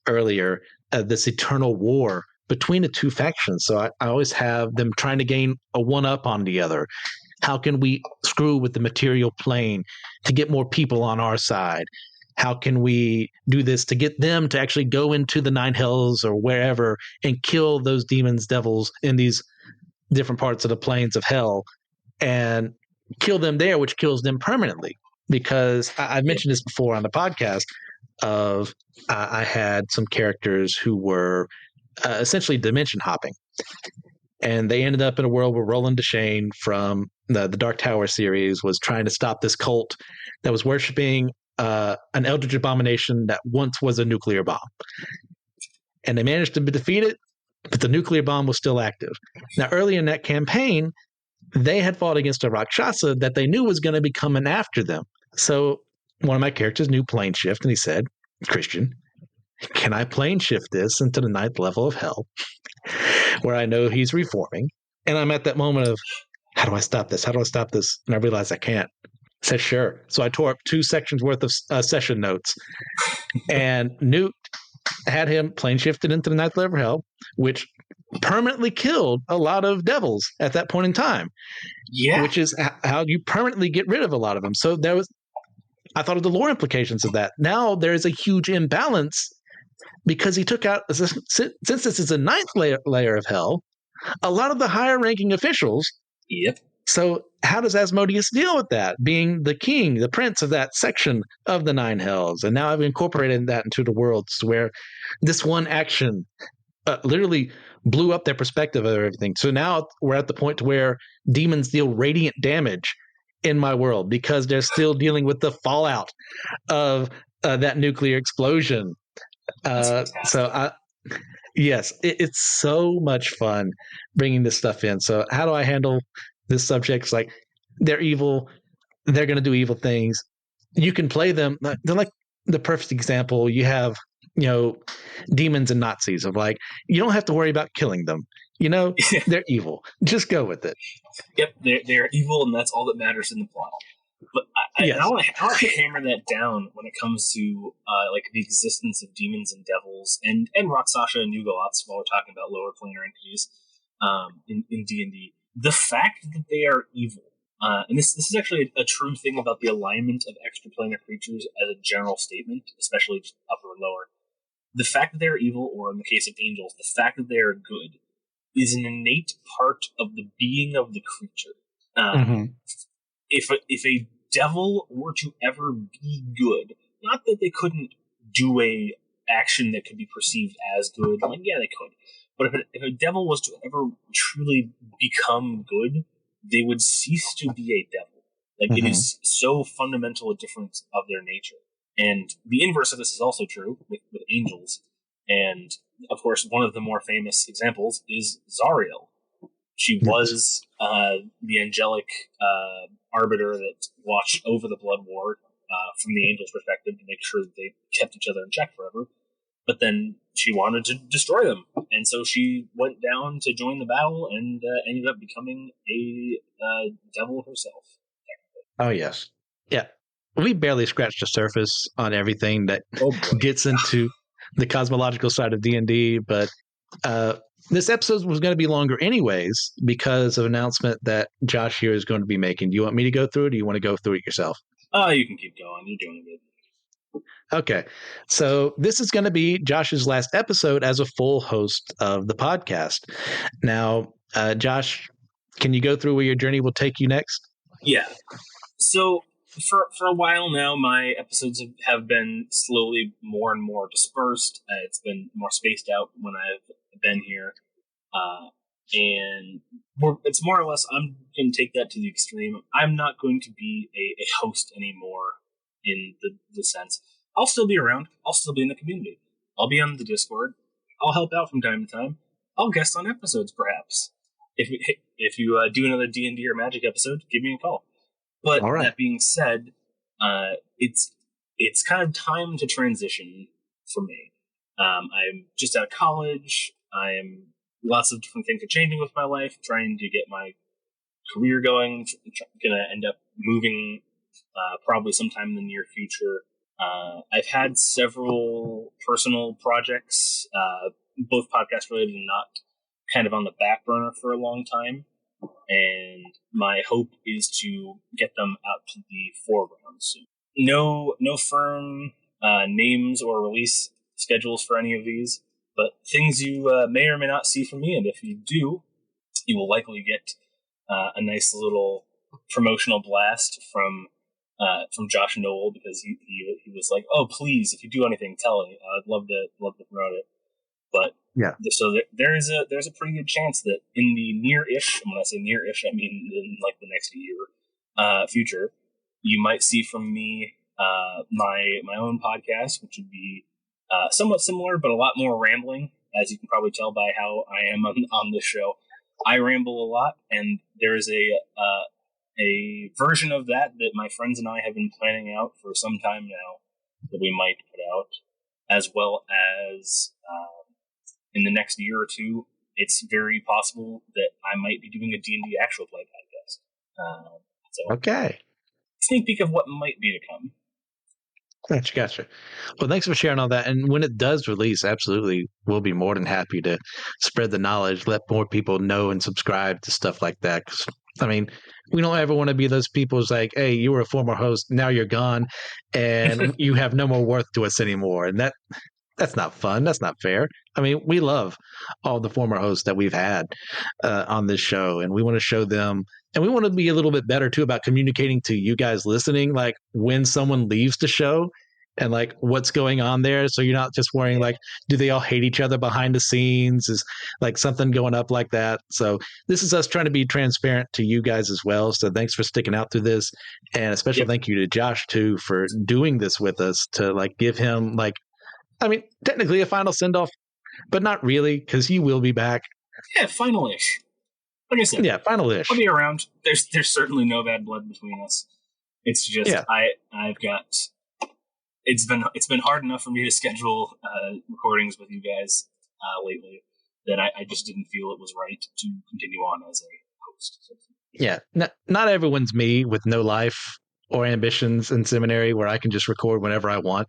earlier, this eternal war between the two factions. So I always have them trying to gain a one-up on the other. How can we screw with the material plane to get more people on our side? How can we do this to get them to actually go into the nine hells or wherever and kill those demons, devils in these different parts of the planes of hell and kill them there, which kills them permanently? Because I've mentioned this before on the podcast of I had some characters who were essentially dimension hopping. And they ended up in a world where Roland Deschain from the Dark Tower series was trying to stop this cult that was worshiping an eldritch abomination that once was a nuclear bomb. And they managed to defeat it, but the nuclear bomb was still active. Now, early in that campaign, they had fought against a Rakshasa that they knew was going to be coming after them. So one of my characters knew plane shift, and he said, Christian, can I plane shift this into the 9th level of hell where I know he's reforming? And I'm at that moment of, how do I stop this? How do I stop this? And I realized I can't. I said, sure. So I tore up 2 sections worth of session notes, and Newt had him plane shifted into the 9th level of hell, which permanently killed a lot of devils at that point in time. Yeah. Which is how you permanently get rid of a lot of them. So I thought of the lore implications of that. Now there's a huge imbalance because he took out, since this is a 9th layer of hell, a lot of the higher ranking officials. Yep. So how does Asmodeus deal with that, being the king, the prince of that section of the 9 hells? And now I've incorporated that into the worlds where this one action literally blew up their perspective of everything. So now we're at the point where demons deal radiant damage in my world because they're still dealing with the fallout of that nuclear explosion. Yes, it's so much fun bringing this stuff in. So how do I handle this subject? It's like, they're evil. They're going to do evil things. You can play them. They're like the perfect example. You have, demons and Nazis of like, you don't have to worry about killing them. They're evil. Just go with it. Yep, they're evil, and that's all that matters in the plot. But I want to hammer that down when it comes to the existence of demons and devils and Rakshasa and Yugoloths while we're talking about lower planar entities in D&D. The fact that they are evil, and this is actually a true thing about the alignment of extraplanar creatures as a general statement, especially upper and lower. The fact that they are evil, or in the case of angels, the fact that they are good, is an innate part of the being of the creature. If a devil were to ever be good, not that they couldn't do a action that could be perceived as good, like, yeah, they could. But if a devil was to ever truly become good, they would cease to be a devil. Like, it is so fundamental a difference of their nature. And the inverse of this is also true with angels. And, of course, one of the more famous examples is Zariel. She was the angelic arbiter that watched over the blood war from the angels' perspective to make sure that they kept each other in check forever. But then she wanted to destroy them. And so she went down to join the battle and ended up becoming a devil herself. Oh, yes. Yeah. We barely scratched the surface on everything that gets into the cosmological side of D&D, but this episode was going to be longer anyways because of an announcement that Josh here is going to be making. Do you want me to go through it, or do you want to go through it yourself? You can keep going. You're doing good. Okay. So this is going to be Josh's last episode as a full host of the podcast. Now, Josh, can you go through where your journey will take you next? Yeah. So for a while now, my episodes have been slowly more and more dispersed. It's been more spaced out when I've been here. And it's more or less, I'm going to take that to the extreme. I'm not going to be a host anymore in the sense. I'll still be around. I'll still be in the community. I'll be on the Discord. I'll help out from time to time. I'll guest on episodes, perhaps. If you do another D&D or Magic episode, give me a call. But that being said, it's kind of time to transition for me. I'm just out of college. Lots of different things are changing with my life, trying to get my career going. Going to end up moving probably sometime in the near future. I've had several personal projects, both podcast related and not, kind of on the back burner for a long time. And my hope is to get them out to the foreground soon. No firm names or release schedules for any of these, but things you may or may not see from me. And if you do, you will likely get a nice little promotional blast from Josh Noel, because he was like, "Oh, please, if you do anything, tell me. I'd love to promote it." But so there's a pretty good chance that in the near-ish, and when I say near-ish, I mean in like the next year future, you might see from me my own podcast, which would be somewhat similar, but a lot more rambling, as you can probably tell by how I am on this show. I ramble a lot, and there is a version of that my friends and I have been planning out for some time now that we might put out, as well as in the next year or two, it's very possible that I might be doing a D&D actual play podcast. Okay. Sneak peek of what might be to come. Gotcha. Well, thanks for sharing all that. And when it does release, absolutely, we'll be more than happy to spread the knowledge, let more people know and subscribe to stuff like that. 'Cause, I mean, we don't ever want to be those people who's like, hey, you were a former host, now you're gone, and you have no more worth to us anymore. And that's not fun. That's not fair. I mean, we love all the former hosts that we've had on this show, and we want to show them, and we want to be a little bit better too about communicating to you guys listening, like when someone leaves the show and like what's going on there. So you're not just worrying like, do they all hate each other behind the scenes? Is like something going up like that? So this is us trying to be transparent to you guys as well. So thanks for sticking out through this, and a special thank you to Josh too for doing this with us, to like give him like, I mean, technically a final send-off, but not really, because he will be back. Yeah, final-ish. Like I said, final-ish. I'll be around. There's certainly no bad blood between us. It's just I've got. It's been hard enough for me to schedule recordings with you guys lately that I just didn't feel it was right to continue on as a host. So. Yeah, not everyone's me with no life or ambitions in seminary where I can just record whenever I want.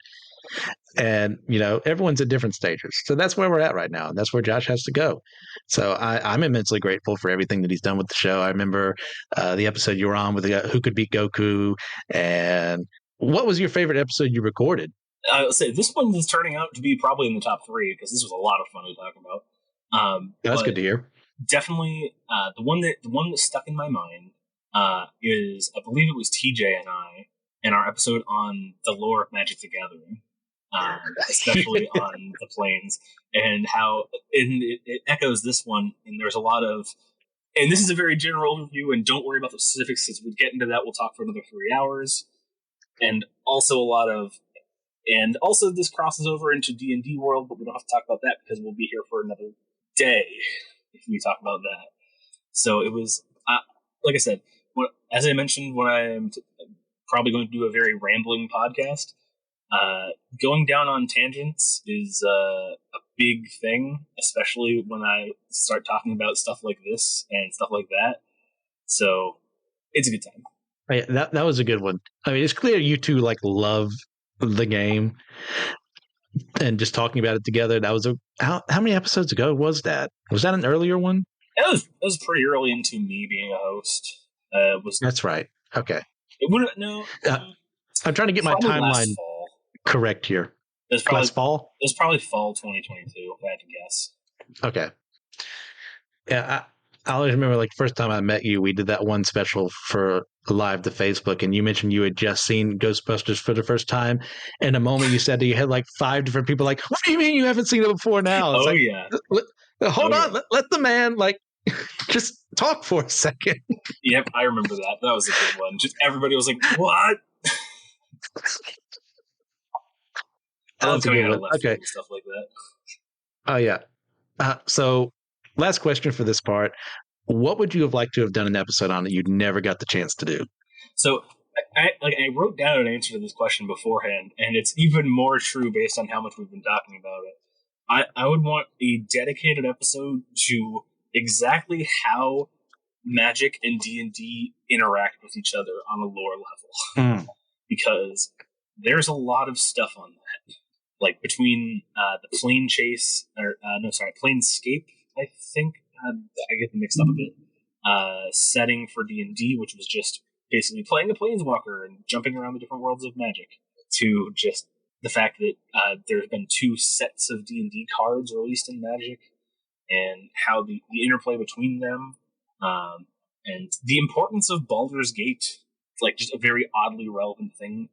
And, you know, everyone's at different stages. So that's where we're at right now. And that's where Josh has to go. So I'm immensely grateful for everything that he's done with the show. I remember the episode you were on with Who Could Beat Goku. And what was your favorite episode you recorded? I'll say this one is turning out to be probably in the top 3 because this was a lot of fun to talk about. That's good to hear. Definitely the one that stuck in my mind is, I believe it was TJ and I in our episode on the lore of Magic the Gathering. Especially on the planes, and how it echoes this one. And there's a lot of And this is a very general overview, and don't worry about the specifics, since we get into that, we'll talk for another 3 hours. And also this crosses over into D&D world, but we don't have to talk about that because we'll be here for another day if we talk about that. So it was, like I said, as I mentioned, when I'm probably going to do a very rambling podcast, going down on tangents is a big thing, especially when I start talking about stuff like this and stuff like that. So it's a good time. Yeah, that was a good one. I mean, it's clear you two like love the game, and just talking about it together. That was how many episodes ago was that? Was that an earlier one? It was pretty early into me being a host. That's right. Okay. It wouldn't. No. I'm trying to get my timeline correct here. Last fall? It was probably fall 2022, if I had to guess. Okay. Yeah, I always remember, like, first time I met you, we did that one special for live to Facebook, and you mentioned you had just seen Ghostbusters for the first time. And the moment you said that, you had like 5 different people like, what do you mean you haven't seen it before now? It's yeah. Hold on. Yeah. Let the man, like, just talk for a second. Yep, I remember that. That was a good one. Just everybody was like, what? I love coming out of left field and stuff like that. Oh, yeah. So, last question for this part. What would you have liked to have done an episode on that you never got the chance to do? So, I wrote down an answer to this question beforehand, and it's even more true based on how much we've been talking about it. I would want a dedicated episode to exactly how Magic and D&D interact with each other on a lore level. Because there's a lot of stuff on that. Like between the Planescape, I think. I get them mixed up a bit. Setting for D&D, which was just basically playing a Planeswalker and jumping around the different worlds of Magic, to just the fact that there's been 2 sets of D&D cards released in Magic, and how the interplay between them, and the importance of Baldur's Gate, like just a very oddly relevant thing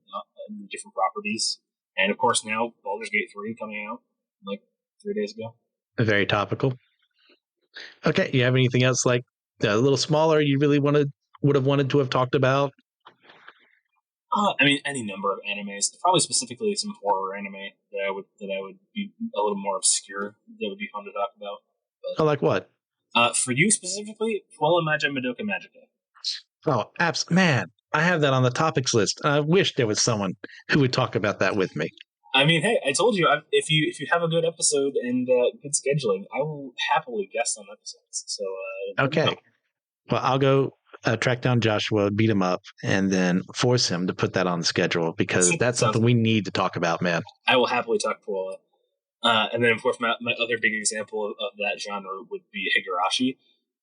in different properties. And of course now Baldur's Gate 3 coming out like 3 days ago. Very topical. Okay, you have anything else like a little smaller you really would have wanted to have talked about? I mean, any number of animes. Probably specifically some horror anime that I would be a little more obscure. That would be fun to talk about. But, like what? For you specifically, Puella Magi Madoka Magica. Oh, man, I have that on the topics list. I wish there was someone who would talk about that with me. I mean, hey, I told you, if you have a good episode and good scheduling, I will happily guest on episodes. So okay, well, I'll go track down Joshua, beat him up, and then force him to put that on the schedule, because that's something we need to talk about, man. I will happily talk Puella. And then, of course, my other big example of that genre would be Higurashi.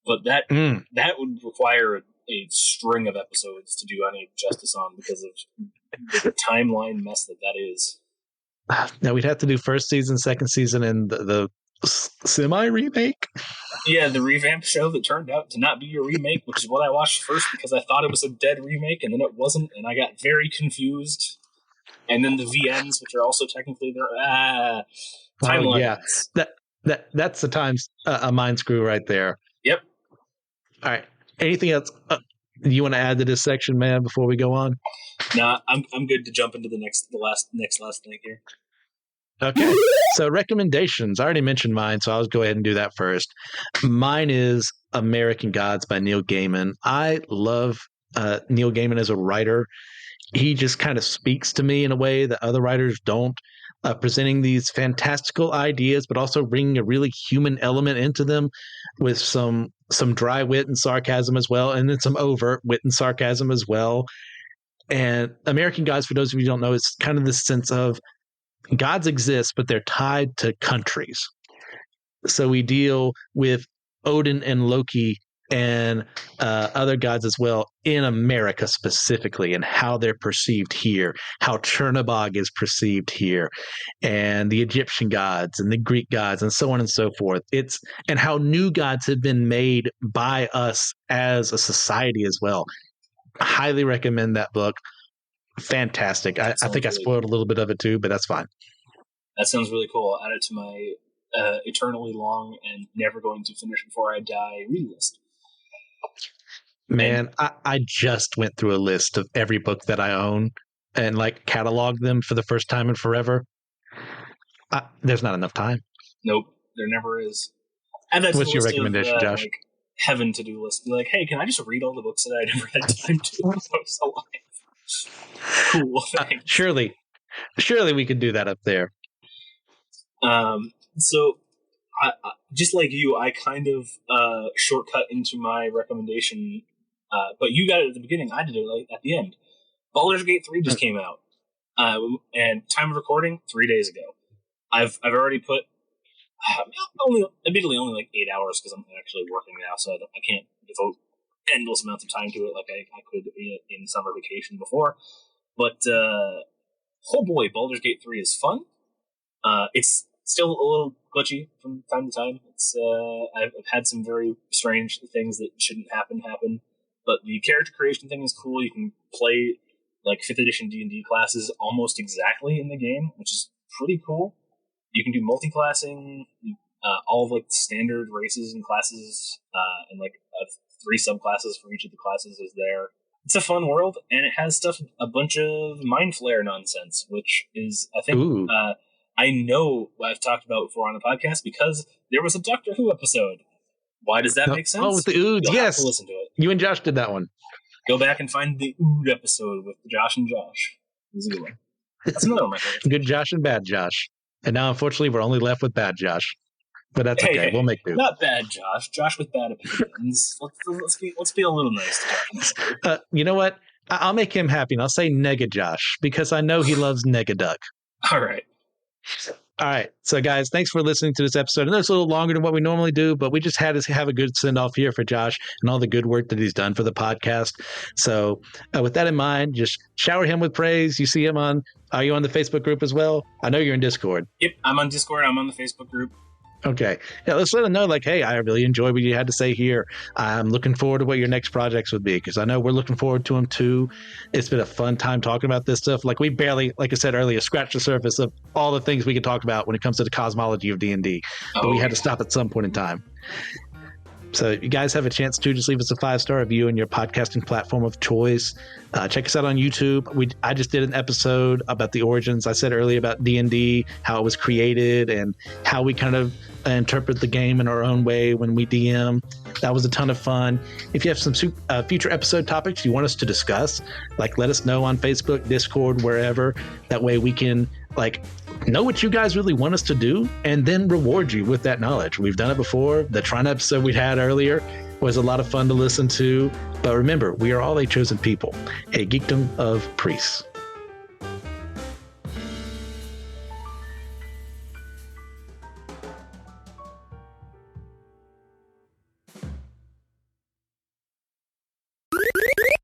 But that would require a string of episodes to do any justice on, because of the timeline mess that is. Now, we'd have to do first season, second season, and the semi-remake? Yeah, the revamp show that turned out to not be a remake, which is what I watched first because I thought it was a dead remake, and then it wasn't, and I got very confused. And then the VNs, which are also technically their timelines. Yeah, that's the times a mind screw right there. Yep. All right. Anything else you want to add to this section, man, before we go on? Nah, I'm good to jump into the last thing here. Okay. So recommendations. I already mentioned mine, so I'll go ahead and do that first. Mine is American Gods by Neil Gaiman. I love Neil Gaiman as a writer. He just kind of speaks to me in a way that other writers don't, presenting these fantastical ideas, but also bringing a really human element into them with some dry wit and sarcasm as well, and then some overt wit and sarcasm as well. And American Gods, for those of you who don't know, is kind of this sense of gods exist, but they're tied to countries. So we deal with Odin and Loki and other gods as well in America specifically, and how they're perceived here, how Chernobog is perceived here, and the Egyptian gods and the Greek gods and so on and so forth. And how new gods have been made by us as a society as well. Highly recommend that book. Fantastic. I think I spoiled a little bit of it too, but that's fine. That sounds really cool. I'll add it to my eternally long and never going to finish before I die read list. Man, I just went through a list of every book that I own and like cataloged them for the first time in forever. There's not enough time. Nope, there never is. And that's What's your recommendation, Josh? Like heaven to do list. Be like, hey, can I just read all the books that I never had time to when I was alive? Cool. Thanks. Surely we could do that up there. So, I just like you, I kind of shortcut into my recommendation, but you got it at the beginning. I did it like at the end. Baldur's Gate 3 just came out, and time of recording 3 days ago. I've already put admittedly only like 8 hours because I'm actually working now, so I can't devote endless amounts of time to it like I could in summer vacation before. But oh boy, Baldur's Gate 3 is fun. It's still a little glitchy from time to time. It's I've had some very strange things that shouldn't happen, but the character creation thing is cool. You can play like 5th edition D&D classes almost exactly in the game, which is pretty cool. You can do multi-classing, all of like the standard races and classes, and like 3 subclasses for each of the classes is there. It's a fun world, and it has a bunch of mind flare nonsense, which is, I think, I know I've talked about before on the podcast because there was a Doctor Who episode. Why does that make sense? Oh, with the Oods, You'll yes. have to listen to it. You and Josh did that one. Go back and find the Ood episode with Josh and Josh. It was a good one. That's another one of my favorites. Good Josh and bad Josh. And now, unfortunately, we're only left with bad Josh. But that's okay. Hey, we'll make do. Not bad Josh. Josh with bad opinions. let's be a little nice to Josh. You know what? I'll make him happy, and I'll say Nega Josh, because I know he loves Nega Duck. All right. All right. So, guys, thanks for listening to this episode. I know it's a little longer than what we normally do, but we just had to have a good send-off here for Josh and all the good work that he's done for the podcast. So, with that in mind, just shower him with praise. You see him are you on the Facebook group as well? I know you're in Discord. Yep, I'm on Discord. I'm on the Facebook group. Okay. Yeah, let's let them know, like, hey, I really enjoyed what you had to say here. I'm looking forward to what your next projects would be, because I know we're looking forward to them too. It's been a fun time talking about this stuff. Like, we barely, like I said earlier, scratched the surface of all the things we could talk about when it comes to the cosmology of D&D. But we had to stop at some point in time. So you guys have a chance to just leave us a 5-star review on your podcasting platform of choice. Check us out on YouTube. I just did an episode about the origins. I said earlier about D&D, how it was created, and how we kind of interpret the game in our own way when we DM. That was a ton of fun. If you have some future episode topics you want us to discuss, like let us know on Facebook, Discord, wherever. That way we can know what you guys really want us to do and then reward you with that knowledge. We've done it before. The Tron episode we had earlier was a lot of fun to listen to. But remember, we are all a chosen people, a geekdom of priests.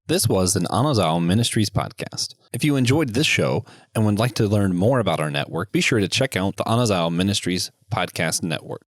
This was an Anazao Ministries podcast. If you enjoyed this show and would like to learn more about our network, be sure to check out the Anazao Ministries Podcast Network.